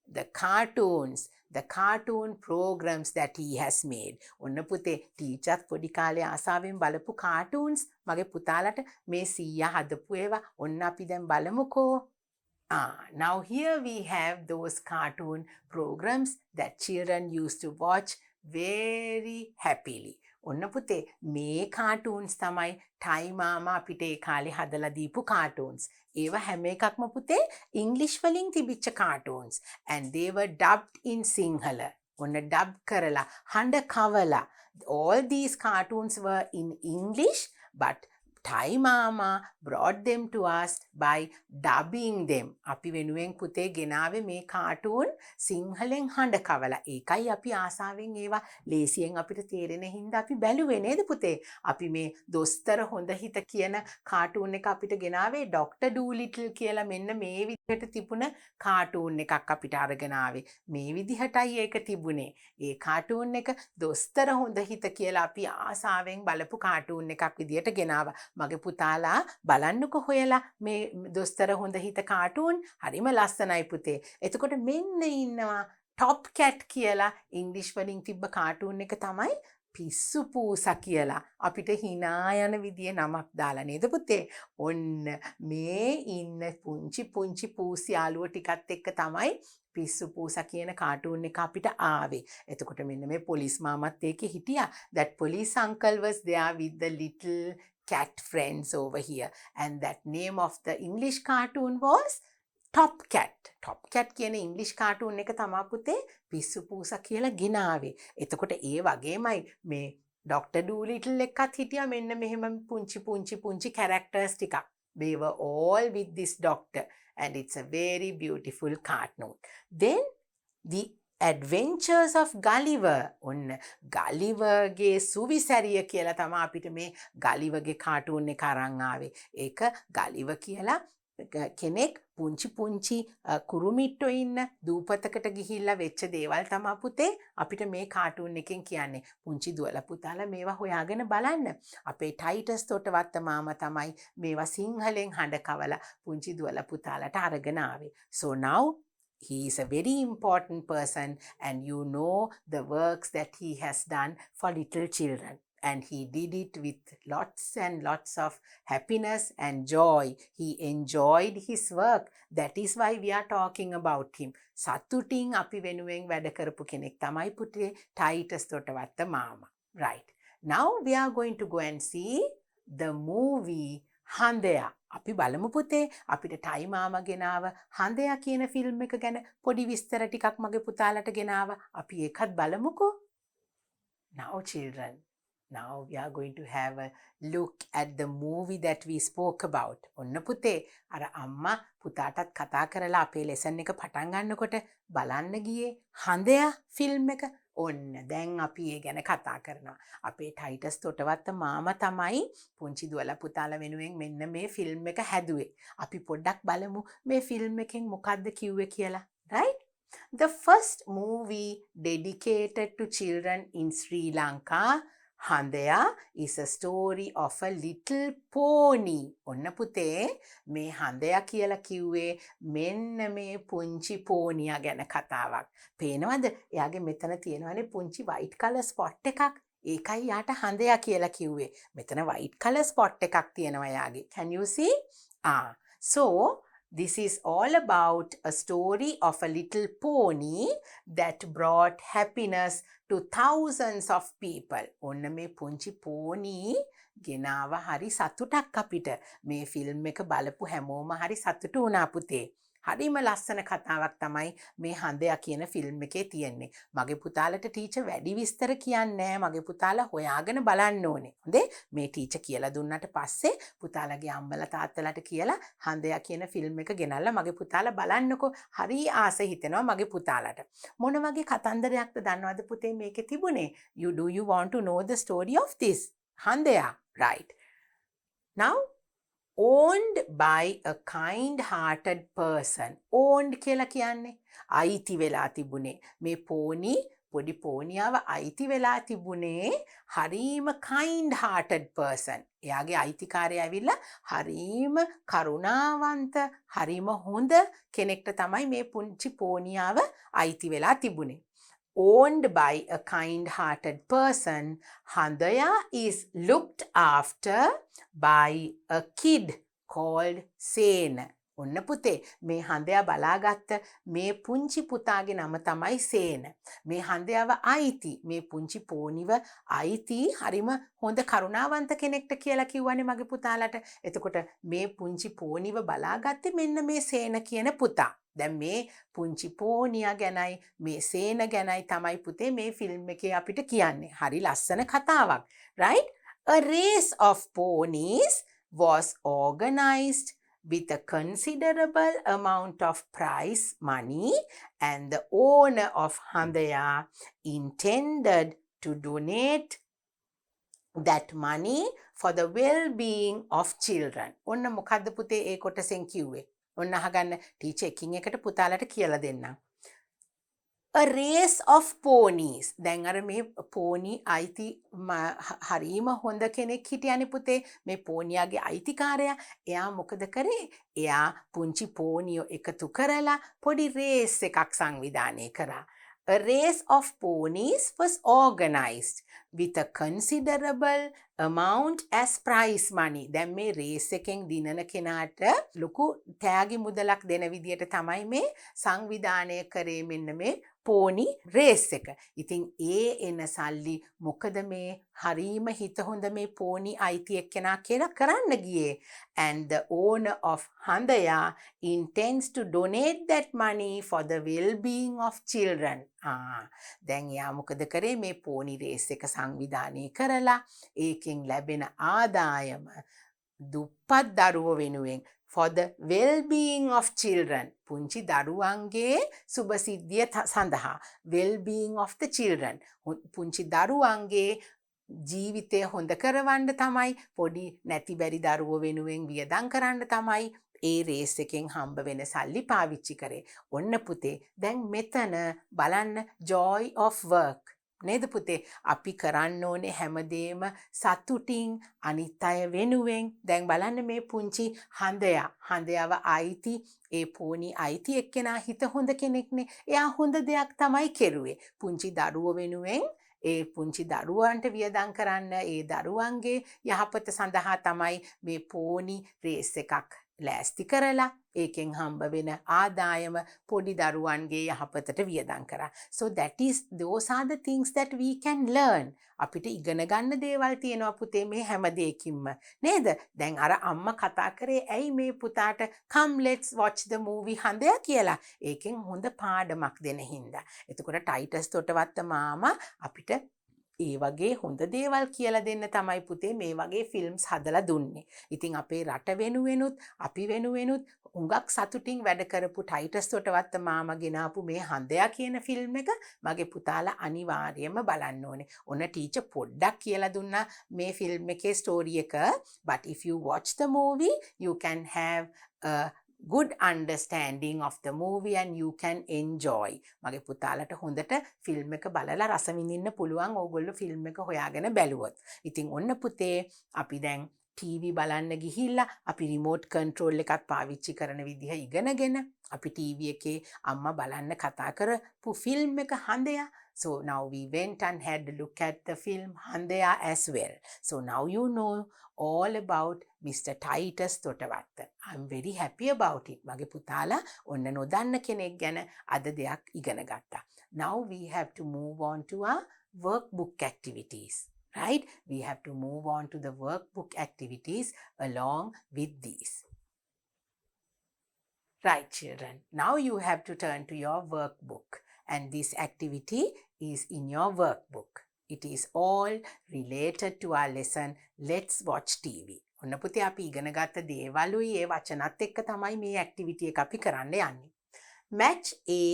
the cartoons, the cartoon programs that he has made. ඔන්න පුතේ ටීචර්ත් පොඩි කාලේ ආසාවෙන් බලපු cartoons මගේ පුතාලට මේ සීයා හදපු ඒවා ඔන්න අපි දැන් බලමුකෝ. Now here we have those cartoon programs that children used to watch very happily. ඔන්න පුතේ මේ cartoons තමයි ටයි මාමා අපිට ඒ කාලේ හදලා දීපු cartoons. ඒවා හැම එකක්ම පුතේ English වලින් තිබිච්ච cartoons and they were dubbed in Sinhala. ඔන්න dub කරලා හඬ කවලා. All these cartoons were in English but Thai Mama brought them to us by dubbing them. අපි වෙනුවෙන් පුතේ ගෙනාවේ මේ කාටූන් සිංහලෙන් හඬ කවලා. ඒකයි අපි ආසාවෙන් ඒවා ලේසියෙන් අපිට තේරෙන හින්දා අපි බැලුවේ නේද පුතේ? අපි මේ දොස්තර හොඳ හිත කියන කාටූන් එක අපිට ගෙනාවේ ඩොක්ටර් ඩූලිටල් කියලා මෙන්න මේ විදිහට තිබුණ කාටූන් එකක් අපිට අරගෙන ආවේ. මේ විදිහටයි ඒක තිබුණේ. ඒ කාටූන් එක දොස්තර හොඳ හිත කියලා අපි ආසාවෙන් බලපු කාටූන් එකක් විදිහට ගෙනාවා. මගේ පුතාලා බලන්නකො හොයලා මේ දොස්තර හොඳ හිත කාටූන් හරිම ලස්සනයි පුතේ. එතකොට මෙන්න ඉන්නවා ටොප් කැට් කියලා ඉංග්‍රීසි වලින් තිබ්බ කාටූන් එක තමයි පිස්සු පූසා කියලා. අපිට hina යන විදිහේ නමක් දාලා නේද පුතේ? ඔන්න මේ ඉන්න පුංචි පූසි යාළුවෝ ටිකත් එක්ක තමයි පිස්සු පූසා කියන කාටූන් එක අපිට ආවේ. එතකොට මෙන්න මේ පොලිස් මාමත් ඒකේ හිටියා. That police uncle was there with the little cat friends over here and that name of the English cartoon was Top Cat. Top Cat කියන English cartoon එක තමයි පුතේ පිස්සු පූසා කියලා ගෙනාවේ. එතකොට ඒ වගේමයි මේ Dr. Dolittle එකත් හිටියා මෙන්න මෙහෙම පුංචි characters ටිකක්. They were all with this doctor and it's a very beautiful cartoon. Then the Adventures of Gulliver. ඔන්න ගලිවර්ගේ සුවිසැරිය කියලා තමයි අපිට මේ ගලිවර්ගේ කාටූන් එක අරන් ආවේ. ඒක ගලිවර් කියලා කෙනෙක් පුංචි කුරුමිට්ටෝ ඉන්න දූපතකට ගිහිල්ලා වෙච්ච දේවල් තමයි පුතේ අපිට මේ කාටූන් එකෙන් කියන්නේ. පුංචි දුවලා පුතාලා මේවා හොයාගෙන බලන්න. අපේ ටයිටස් තොටවත්ත මාමා තමයි මේවා සිංහලෙන් හඬ කවලා පුංචි දුවලා පුතාලට අරගෙන ආවේ. So now he is a very important person and you know the works that he has done for little children. And he did it with lots and lots of happiness and joy. He enjoyed his work. That is why we are talking about him. සතුටින් අපි වෙනුවෙන් වැඩ කරපු කෙනෙක් තමයි පුතේ ටයිටස් තොටවත්ත මාමා. Right. Now we are going to go and see the movie හඳයා. අපි බලමු පුතේ අපිට ටයි මාමා ගෙනාව හඳයා කියන ෆිල්ම් එක ගැන පොඩි විස්තර ටිකක් මගේ පුතාලට ගෙනාව. අපි ඒකත් බලමුකෝ. Now children, now we are going to have a look at the movie that we spoke about. ඔන්න පුතේ අර අම්මා පුතාටත් කතා කරලා අපේ ලෙසන් එක පටන් ගන්නකොට බලන්න ගියේ හඳයා ෆිල්ම් එක. ඔන්න දැන් අපි ඒ ගැන කතා කරනවා. අපේ ටයිටස් තොටවත්ත මාමා තමයි පුංචි දුවලා පුතාලා වෙනුවෙන් මෙන්න මේ ෆිල්ම් එක හැදුවේ. අපි පොඩ්ඩක් බලමු මේ ෆිල්ම් එකෙන් මොකද්ද කිව්වේ කියලා. Right? The first movie dedicated to children in Sri Lanka, Handaya, is a story of a little pony. ඔන්න පුතේ මේ හඳයා කියලා කිව්වේ මෙන්න මේ පුංචි පෝනියා ගැන කතාවක්. පේනවද? එයාගේ මෙතන තියෙනවනේ පුංචි white color spot එකක්. ඒකයි යාට හඳයා කියලා කිව්වේ. මෙතන white color spot එකක් තියෙනවා යාගේ. Can you see? So this is all about a story of a little pony that brought happiness to thousands of people. ඔන්න මේ පුංචි පෝනි ගෙනාව හරි සතුටක් අපිට. මේ ෆිල්ම් එක බලපු හැමෝම හරි සතුටු වුණා පුතේ. හරිම ලස්සන කතාවක් තමයි මේ හඳයා කියන ෆිල්ම් එකේ තියෙන්නේ. මගේ පුතාලට ටීචර් වැඩි විස්තර කියන්නේ නැහැ. මගේ පුතාලා හොයාගෙන බලන්න ඕනේ. හොඳේ? මේ ටීචර් කියලා දුන්නාට පස්සේ පුතාලගේ අම්මලා තාත්තලාට කියලා හඳයා කියන ෆිල්ම් එක ගෙනල්ලා මගේ පුතාලා බලන්නකෝ. හරි ආස හිතෙනවා මගේ පුතාලට. මොන වගේ කතන්දරයක්ද දන්නවද පුතේ මේකේ තිබුණේ? Do you want to know the story of this? හඳයා. Right. Now owned by a kind-hearted person. Owned කියලා කියන්නේ අයිති වෙලා තිබුණේ. මේ පෝනි පොඩි පෝනියාව අයිති වෙලා තිබුණේ හරීම kind-hearted person. එයාගේ අයිතිකාරය ඇවිල්ලා හරීම කරුණාවන්ත හරීම හොඳ කෙනෙක්ට තමයි මේ පුංචි පෝනියාව අයිති වෙලා තිබුණේ. Owned by a kind-hearted person, Handaya is looked after by a kid called Sena. ඔන්න පුතේ මේ හඳයා බලාගත්ත මේ පුංචි පුතාගේ නම තමයි සේන. මේ හඳයාව අයිති මේ පුංචි පෝනිව අයිති හරිම හොඳ කරුණාවන්ත කෙනෙක්ට කියලා කිව්වනේ මගේ පුතාලට. එතකොට මේ පුංචි පෝනිව බලාගත්තේ මෙන්න මේ සේන කියන පුතා. දැන් මේ පුංචි පෝනියා ගැනයි මේ සේන ගැනයි තමයි පුතේ මේ ෆිල්ම් එකේ අපිට කියන්නේ. හරි ලස්සන කතාවක්. Right? A race of ponies was organized with a considerable amount of prize money, and the owner of Handaya intended to donate that money for the well-being of children. ඔන්න මොකද්ද පුතේ ඒ කොටසෙන් කිව්වේ? ඔන්න අහගන්න ටීචර් එකින් එකට පුතාලට කියලා දෙන්නම්. A race of ponies. දැන් අර මේ පෝනි අයිති හරීම හොඳ කෙනෙක් හිටියානේ පුතේ. මේ පෝනියාගේ අයිතිකාරයා. එයා මොකද කරේ? එයා පුංචි පෝනියෝ එකතු කරලා පොඩි රේස් එකක් සංවිධානය කරා. A race of ponies was organized with a considerable amount as prize money. දැන් මේ රේස් එකෙන් දිනන කෙනාට ලොකු තෑගි මුදලක් දෙන විදියට තමයි මේ සංවිධානය කරේ මෙන්න මේ පෝනි රේස් එක. ඉතින් ඒ එන සල්ලි මොකද මේ හරීම හිත හොඳ මේ පෝනි අයිති එක්කෙනා කියලා කරන්න ගියේ. And the owner of Handaya intends to donate that money for the well-being of children. දැන් එයා මොකද කරේ මේ පෝනි රේස් එක සංවිධානය කරලා ඒකෙන් ලැබෙන ආදායම දුප්පත් දරුවෝ වෙනුවෙන් for the well-being of children. පුංචි දරුවන්ගේ සුබසිද්ධිය සඳහා. well-being of the children. පුංචි දරුවන්ගේ ජීවිතය හොඳ කරවන්න තමයි පොඩි නැති බැරි දරුවෝ වෙනුවෙන් වියදම් කරන්න තමයි ඒ රේස් එකෙන් හම්බ වෙන සල්ලි පාවිච්චි කරේ. ඔන්න පුතේ දැන් මෙතන බලන්න joy of work. නේද පුතේ අපි කරන්න ඕනේ හැමදේම සතුටින් අනිත් අය වෙනුවෙන්. දැන් බලන්න මේ පුංචි හඳයව අයිති ඒ පෝනි අයිති එක්කෙනා හිත හොඳ කෙනෙක්නේ. එයා හොඳ දෙයක් තමයි කෙරුවේ. පුංචි දරුවෝ වෙනුවෙන් ඒ පුංචි දරුවන්ට වියදම් කරන්න ඒ දරුවන්ගේ යහපත සඳහා තමයි මේ පෝනි රේස් එකක් ලෑස්ති කරලා ඒකෙන් හම්බ වෙන ආදායම පොඩි දරුවන්ගේ යහපතට වියදම් කරා. So those are the things that we can learn. අපිට ඉගෙන ගන්න දේවල් තියෙනවා පුතේ මේ හැම දෙයකින්ම. නේද? දැන් අර අම්මා කතා කරේ ඇයි මේ පුතාට come let's watch the movie හඳය කියලා. ඒකෙන් හොඳ පාඩමක් දෙන හින්දා. එතකොට ටයිටස් තොටවත්ත මාමා අපිට ඒ වගේ හොඳ දේවල් කියලා දෙන්න තමයි පුතේ මේ වගේ ෆිල්ම්ස් හදලා දුන්නේ. ඉතින් අපේ රට වෙනුවෙනුත් අපි වෙනුවෙනුත් හුඟක් සතුටින් වැඩ කරපු ටයිටස් තොටවත්ත මාමා ගෙනාපු මේ හඳයා කියන ෆිල්ම් එක මගේ පුතාලා අනිවාර්යයෙන්ම බලන්න ඕනේ. ඔන්න ටීචර් පොඩ්ඩක් කියලා දුන්නා මේ ෆිල්ම් එකේ ස්ටෝරි එක. But if you watch the movie you can have a good understanding of the movie and you can enjoy. මගේ පුතාලට හොඳට ෆිල්ම් එක බලලා රස විඳින්න පුළුවන් ඕගොල්ලෝ ෆිල්ම් එක හොයාගෙන බැලුවොත්. ඉතින් ඔන්න පුතේ අපි දැන් TV බලන්න ගිහිල්ලා අපි රිමෝට් කන්ට්‍රෝල් එකක් පාවිච්චි කරන විදිහ ඉගෙනගෙන අපි TV එකේ අම්මා බලන්න කතා කරපු ෆිල්ම් එක හඳයා. So now we went and had a look at the film Handaya as well. So now you know all about Mr. Titus Thotawatta. I'm very happy about it. මගේ පුතාලා ඔන්න නොදන්න කෙනෙක් ගැන අද දෙයක් ඉගෙන ගත්තා. Now we have to move on to our workbook activities. Right? We have to move on to the workbook activities along with these. Right, children. Now you have to turn to your workbook. And this activity is in your workbook. It is all related to our lesson, Let's Watch TV. ඔන්න පුතේ අපි ඉගෙන ගත්ත දේවලුයි ඒ වචනත් එක්ක තමයි මේ activity එක අපි කරන්න යන්නේ. Match A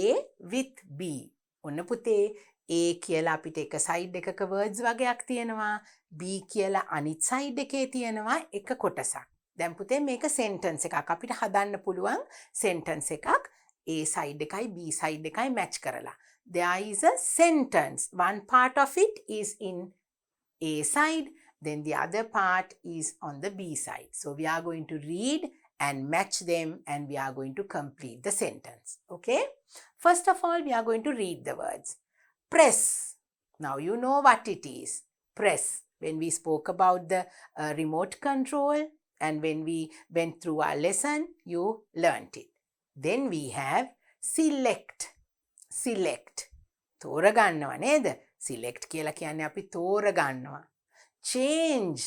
with B. ඔන්න පුතේ A කියලා අපිට එක සයිඩ් එකක words වගේක් තියෙනවා. B කියලා අනිත් සයිඩ් එකේ තියෙනවා එක කොටසක්. දැන් පුතේ මේක sentence එකක්. අපිට හදන්න පුළුවන් sentence එකක්. A side එකයි B side එකයි match කරලා. There is a sentence. One part of it is in A side, then the other part is on the B side. So we are going to read and match them and we are going to complete the sentence. Okay? First of all, we are going to read the words. Press. Now you know what it is. Press. When we spoke about the remote control and when we went through our lesson, you learnt it. Then we have select. Select. තෝරගන්නවා නේද? Select කියලා කියන්නේ අපි තෝරගන්නවා. Change.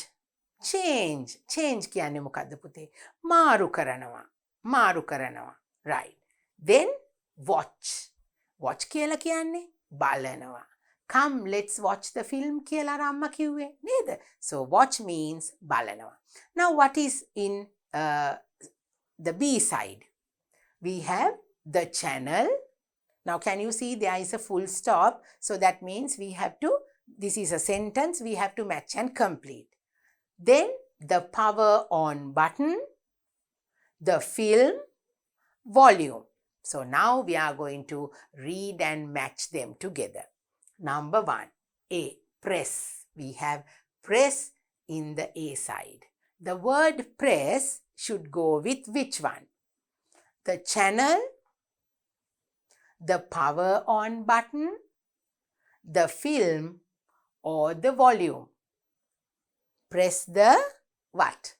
Change. Change කියන්නේ මොකද්ද පුතේ? මාරු කරනවා. මාරු කරනවා. Right. Then watch. Watch කියලා කියන්නේ බලනවා. Come let's watch the film කියලා අම්මා කිව්වේ නේද? So watch means බලනවා. Now what is in the B side? We have the channel. Now can you see there is a full stop? So that means we have to, this is a sentence, we have to match and complete. Then the power on button, the film, volume. So now we are going to read and match them together. Number 1, A, press. We have press in the A side. The word press should go with which one? The channel, the power on button, the film, or the volume. Press the what?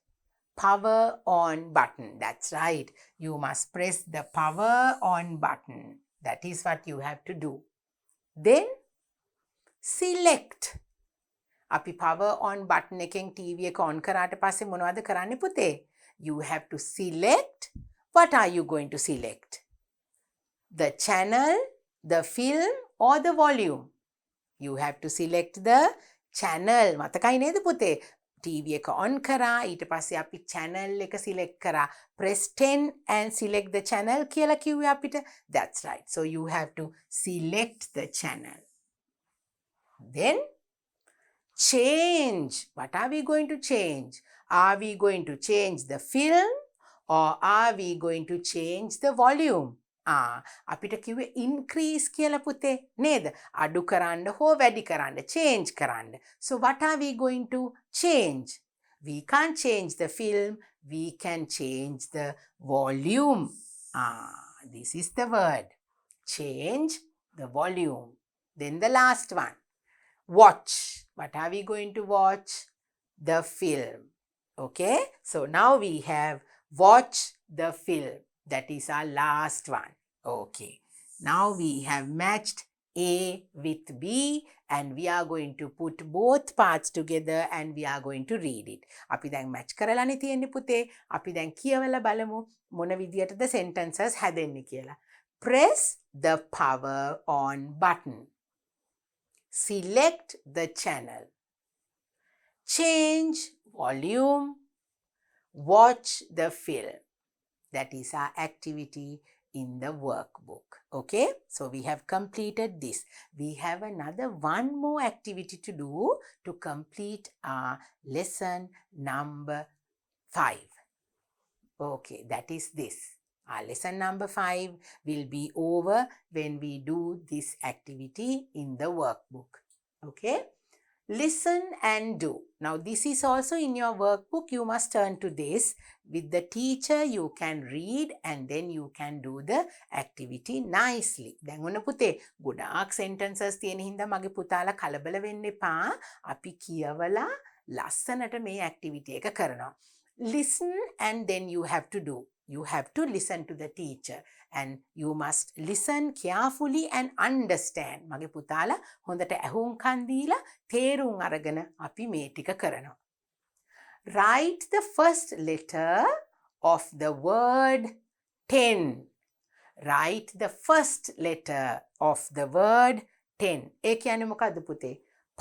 Power on button. That's right. You must press the power on button. That is what you have to do. Then select. අපි power on button එකෙන් TV එක on කරාට පස්සේ මොනවද කරන්නේ පුතේ? You have to select. What are you going to select? The channel, the film or the volume? You have to select the channel. මතකයි නේද පුතේ? TV එක on කරා ඊට පස්සේ අපි channel එක select කරා. Press 10 and select the channel කියලා කිව්වේ අපිට. That's right. So you have to select the channel. Then change. What are we going to change? Are we going to change the film or are we going to change the volume? අපිට කිව්වේ increase කියලා පුතේ නේද? අඩු කරන්න හෝ වැඩි කරන්න change කරන්න. So what are we going to change? We can't change the film. We can change the volume. This is the word. Change the volume. Then the last one. Watch. What are we going to watch? The film. Okay? So now we have watch the film. That is our last one. Okay. Now we have matched A with B and we are going to put both parts together and we are going to read it. අපි දැන් match කරලානේ තියෙන්නේ පුතේ. අපි දැන් කියවලා බලමු මොන විදියටද sentences හැදෙන්නේ කියලා. Press the power on button. Select the channel. Change volume. Watch the film. That is our activity in the workbook. Okay, so we have completed this. We have another one more activity to do to complete our lesson number 5. Okay, that is this. Our lesson number 5 will be over when we do this activity in the workbook. Okay, listen and do. Now this is also in your workbook. You must turn to this. With the teacher you can read and then you can do the activity nicely. දැන් ඔන්න පුතේ ගොඩාක් sentences තියෙන හින්දා මගේ පුතාලා කලබල වෙන්න එපා. අපි කියවලා ලස්සනට මේ activity එක කරනවා. Listen and then you have to do. You have to listen to the teacher and you must listen carefully and understand. මගේ පුතාලා හොඳට ඇහුම්කන් දීලා තේරුම් අරගෙන අපි මේ ටික කරනවා. Write the first letter of the word 10. Write the first letter of the word 10. ඒ කියන්නේ මොකද්ද පුතේ?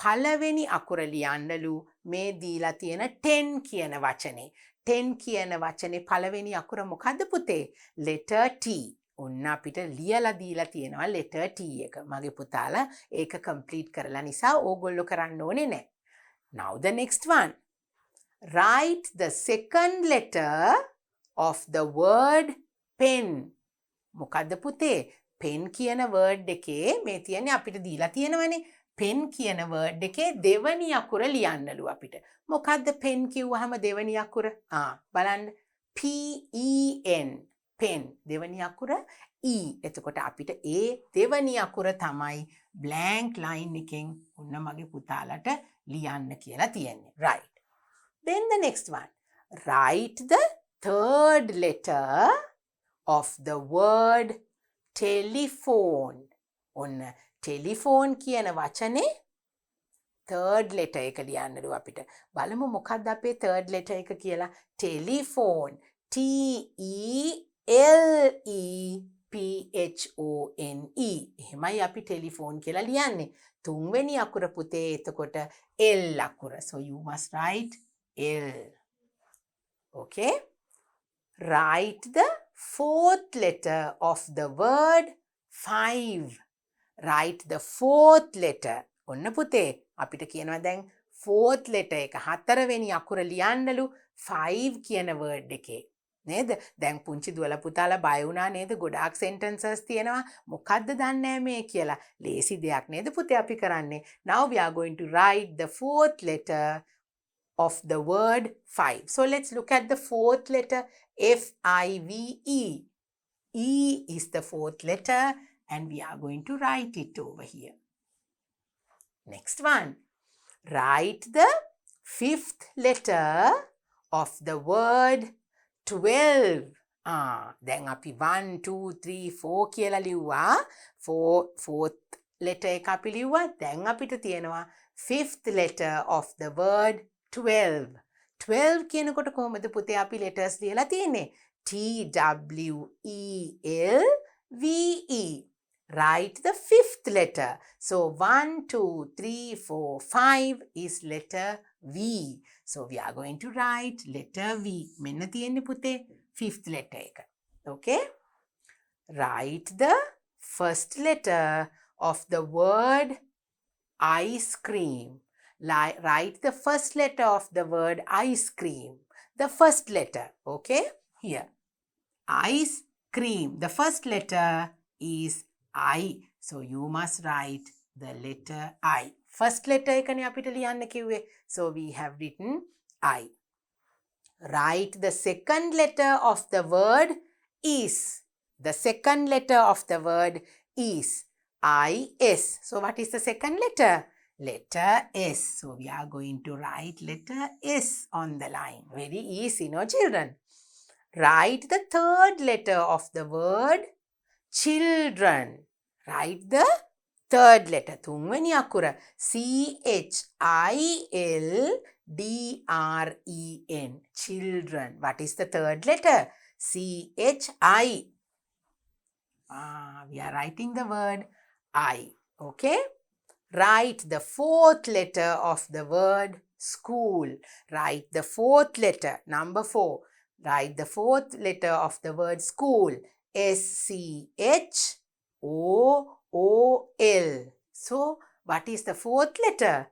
පළවෙනි අකුර ලියන්නලු මේ දීලා තියෙන 10 කියන වචනේ. 10 කියන වචනේ පළවෙනි අකුර මොකද්ද පුතේ? letter T. ඔන්න අපිට ලියලා දීලා තියෙනවා letter T එක. මගේ පුතාලා ඒක complete කරලා නිසා ඕගොල්ලෝ කරන්න ඕනේ නැහැ. Now the next one. Write the second letter of the word pen. මොකද්ද පුතේ? pen කියන word එකේ මේ තියෙන්නේ අපිට දීලා තියෙනවනේ. pen කියන word එකේ දෙවනි අකුර ලියන්නලු අපිට. මොකද්ද pen කිව්වහම දෙවනි අකුර? බලන්න. P E N. pen. දෙවනි අකුර E. එතකොට අපිට ඒ දෙවනි අකුර තමයි blank line එකෙන් ඔන්න මගේ පුතාලට ලියන්න කියලා තියෙන්නේ. Right. Then the next one. Write the third letter of the word telephone. ඔන්න telephone කියන වචනේ third letter එක ලියන්නලු අපිට. බලමු මොකක්ද අපේ third letter එක කියලා. telephone. T E L E P H O N E. එහෙමයි අපි telephone කියලා ලියන්නේ. තුන්වෙනි අකුර පුතේ එතකොට L අකුර. So you must write L. Okay. Write the fourth letter of the word 5. Write the fourth letter. ඔන්න පුතේ අපිට කියනවා දැන් fourth letter එක හතරවෙනි අකුර ලියන්නලු 5 කියන word එකේ. නේද? දැන් පුංචි දුවලා පුතාලා බය වුණා නේද? ගොඩාක් sentences තියෙනවා. මොකද්ද දන්නේ නැහැ මේ කියලා. ලේසි දෙයක් නේද පුතේ අපි කරන්නේ. Now we are going to write the fourth letter of the word 5. So let's look at the fourth letter, F-I-V-E. E is the fourth letter and we are going to write it over here. Next one. Write the fifth letter of the word 12. දැන් අපි 1 2 3 4 කියලා ලිව්වා. fourth letter එක අපි ලිව්වා. දැන් අපිට තියෙනවා fifth letter of the word 12. 12 කියනකොට කොහොමද පුතේ අපි letters ලියලා තියෙන්නේ? TWELVE. Write the fifth letter. So 1, 2, 3, 4, 5 is letter V. So we are going to write letter V. මෙන්න තියෙන්නේ පුතේ fifth letter එක. Okay? Write the first letter of the word ice cream. Write the first letter of the word ice cream. The first letter, okay? Here. Ice cream. The first letter is I. So you must write the letter I. First letter එකනේ අපිට ලියන්න කිව්වේ. So we have written I. Write the second letter of the word is. The second letter of the word is I-S. So what is the second letter? Letter S. So we are going to write letter S on the line. Very easy, no children? Write the third letter of the word children. Write the third letter. තුන්වෙනි අකුර CHILDREN. Children. What is the third letter? CHI. We are writing the word I. Okay? Write the fourth letter of the word school. Write the fourth letter. Number 4. Write the fourth letter of the word school. SCHOOL. So, what is the fourth letter?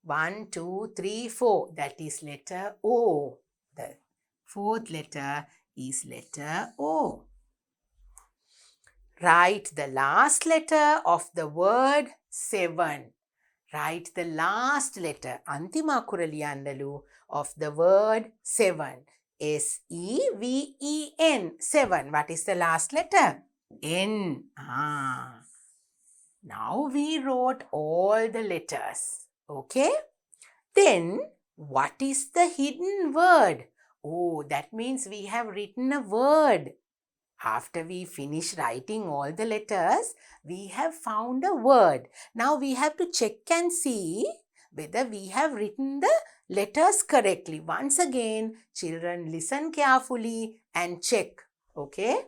1, 2, 3, 4. That is letter O. The fourth letter is letter O. Write the last letter of the word 7. Write the last letter, අන්තිම අකුර ලියන්නලු, of the word 7. SEVEN. 7. What is the last letter? N. Now we wrote all the letters. Okay? Then, what is the hidden word? Oh, that means we have written a word. After we finish writing all the letters, we have found a word. Now we have to check and see whether we have written the letters correctly. Once again, children, listen carefully and check. Okay?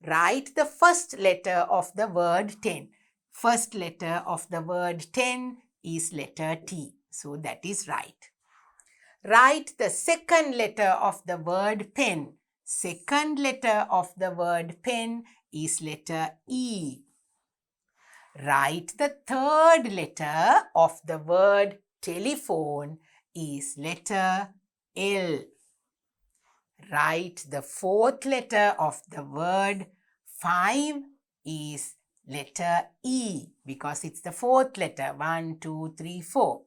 Write the first letter of the word 10. First letter of the word 10 is letter T. So that is right. Write the second letter of the word pen. Second letter of the word pen is letter E. Write the third letter of the word telephone is letter L. Write the fourth letter of the word 5 is letter E because it's the fourth letter. 1, 2, 3, 4.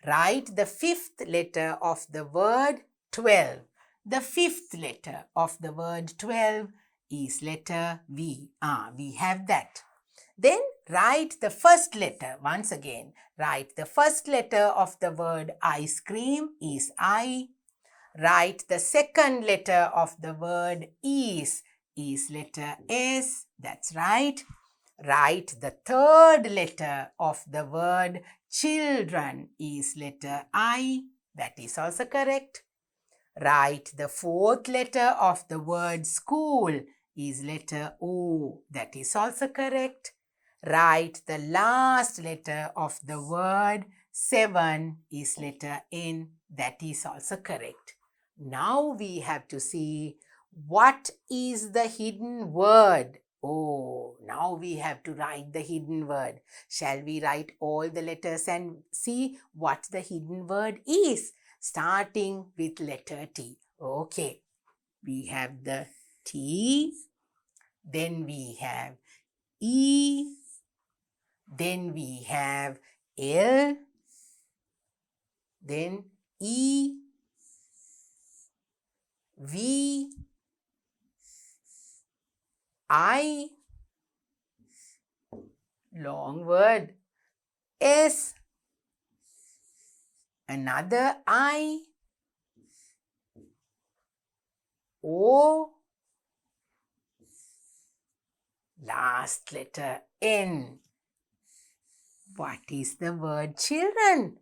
Write the fifth letter of the word 12. The fifth letter of the word 12 is letter V. We have that. Then write the first letter. Once again, write the first letter of the word ice cream is I. Write the second letter of the word is letter S. That's right. Write the third letter of the word children is letter I. That is also correct. Write the fourth letter of the word school is letter O. That is also correct. Write the last letter of the word 7 is letter N. That is also correct. Now we have to see what is the hidden word. Oh, now we have to write the hidden word. Shall we write all the letters and see what the hidden word is? Starting with letter T. Okay. We have the T. Then we have E. Then we have L. Then E. V. I. Long word. S. Another I. O. Last letter N. What is the word, children?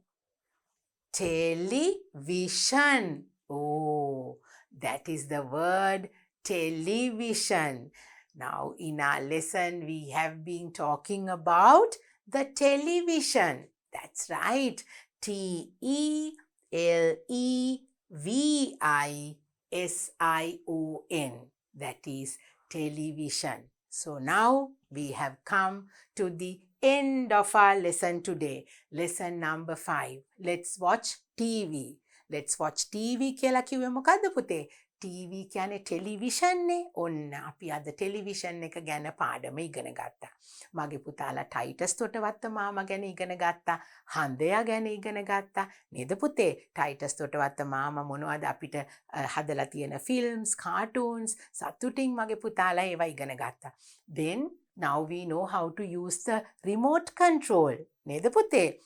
Television. Oh, that is the word television. Now, in our lesson, we have been talking about the television. That's right. Television. That is television. So now we have come to the end of our lesson today. Lesson number 5. Let's watch TV. Let's watch TV කියලා කිව්වේ මොකද්ද පුතේ? TV කියන්නේ television නේ. ඔන්න අපි අද television එක ගැන පාඩම ඉගෙන ගත්තා. මගේ පුතාලා ටයිටස් තොටවත්ත මාමා ගැන ඉගෙන ගත්තා. හන්දයා ගැන ඉගෙන ගත්තා. නේද පුතේ? ටයිටස් තොටවත්ත මාමා මොනවද අපිට හදලා තියෙන ෆිල්ම්ස්, කාටූන්ස් සතුටින් මගේ පුතාලා ඒවා ඉගෙන ගත්තා. Then now we know how to use the remote control. නේද පුතේ?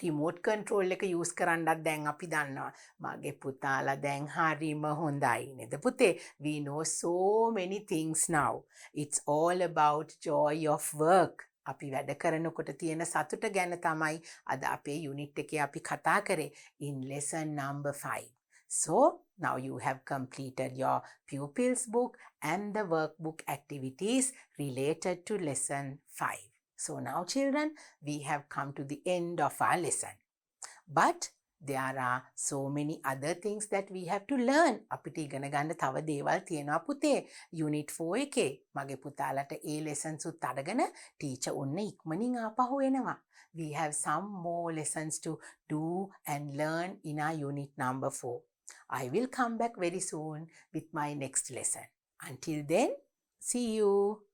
රිමෝට් කන්ට්‍රෝල් එක යූස් කරන්නත් දැන් අපි දන්නවා. මගේ පුතාලා දැන් හරිම හොඳයි නේද පුතේ? We know so many things now. It's all about joy of work. අපි වැඩ කරනකොට තියෙන සතුට ගැන තමයි අද අපේ යුනිට් එකේ අපි කතා කරේ in lesson number 5. So now you have completed your pupils book and the workbook activities related to lesson 5. So now children, we have come to the end of our lesson. But there are so many other things that we have to learn. අපිට ඉගෙන ගන්න තව දේවල් තියෙනවා පුතේ. Unit 4 එකේ මගේ පුතාලට ඒ lessons උත් අරගෙන teacher ඔන්න ඉක්මනින් ආපහු එනවා. We have some more lessons to do and learn in our unit number 4. I will come back very soon with my next lesson. Until then, see you.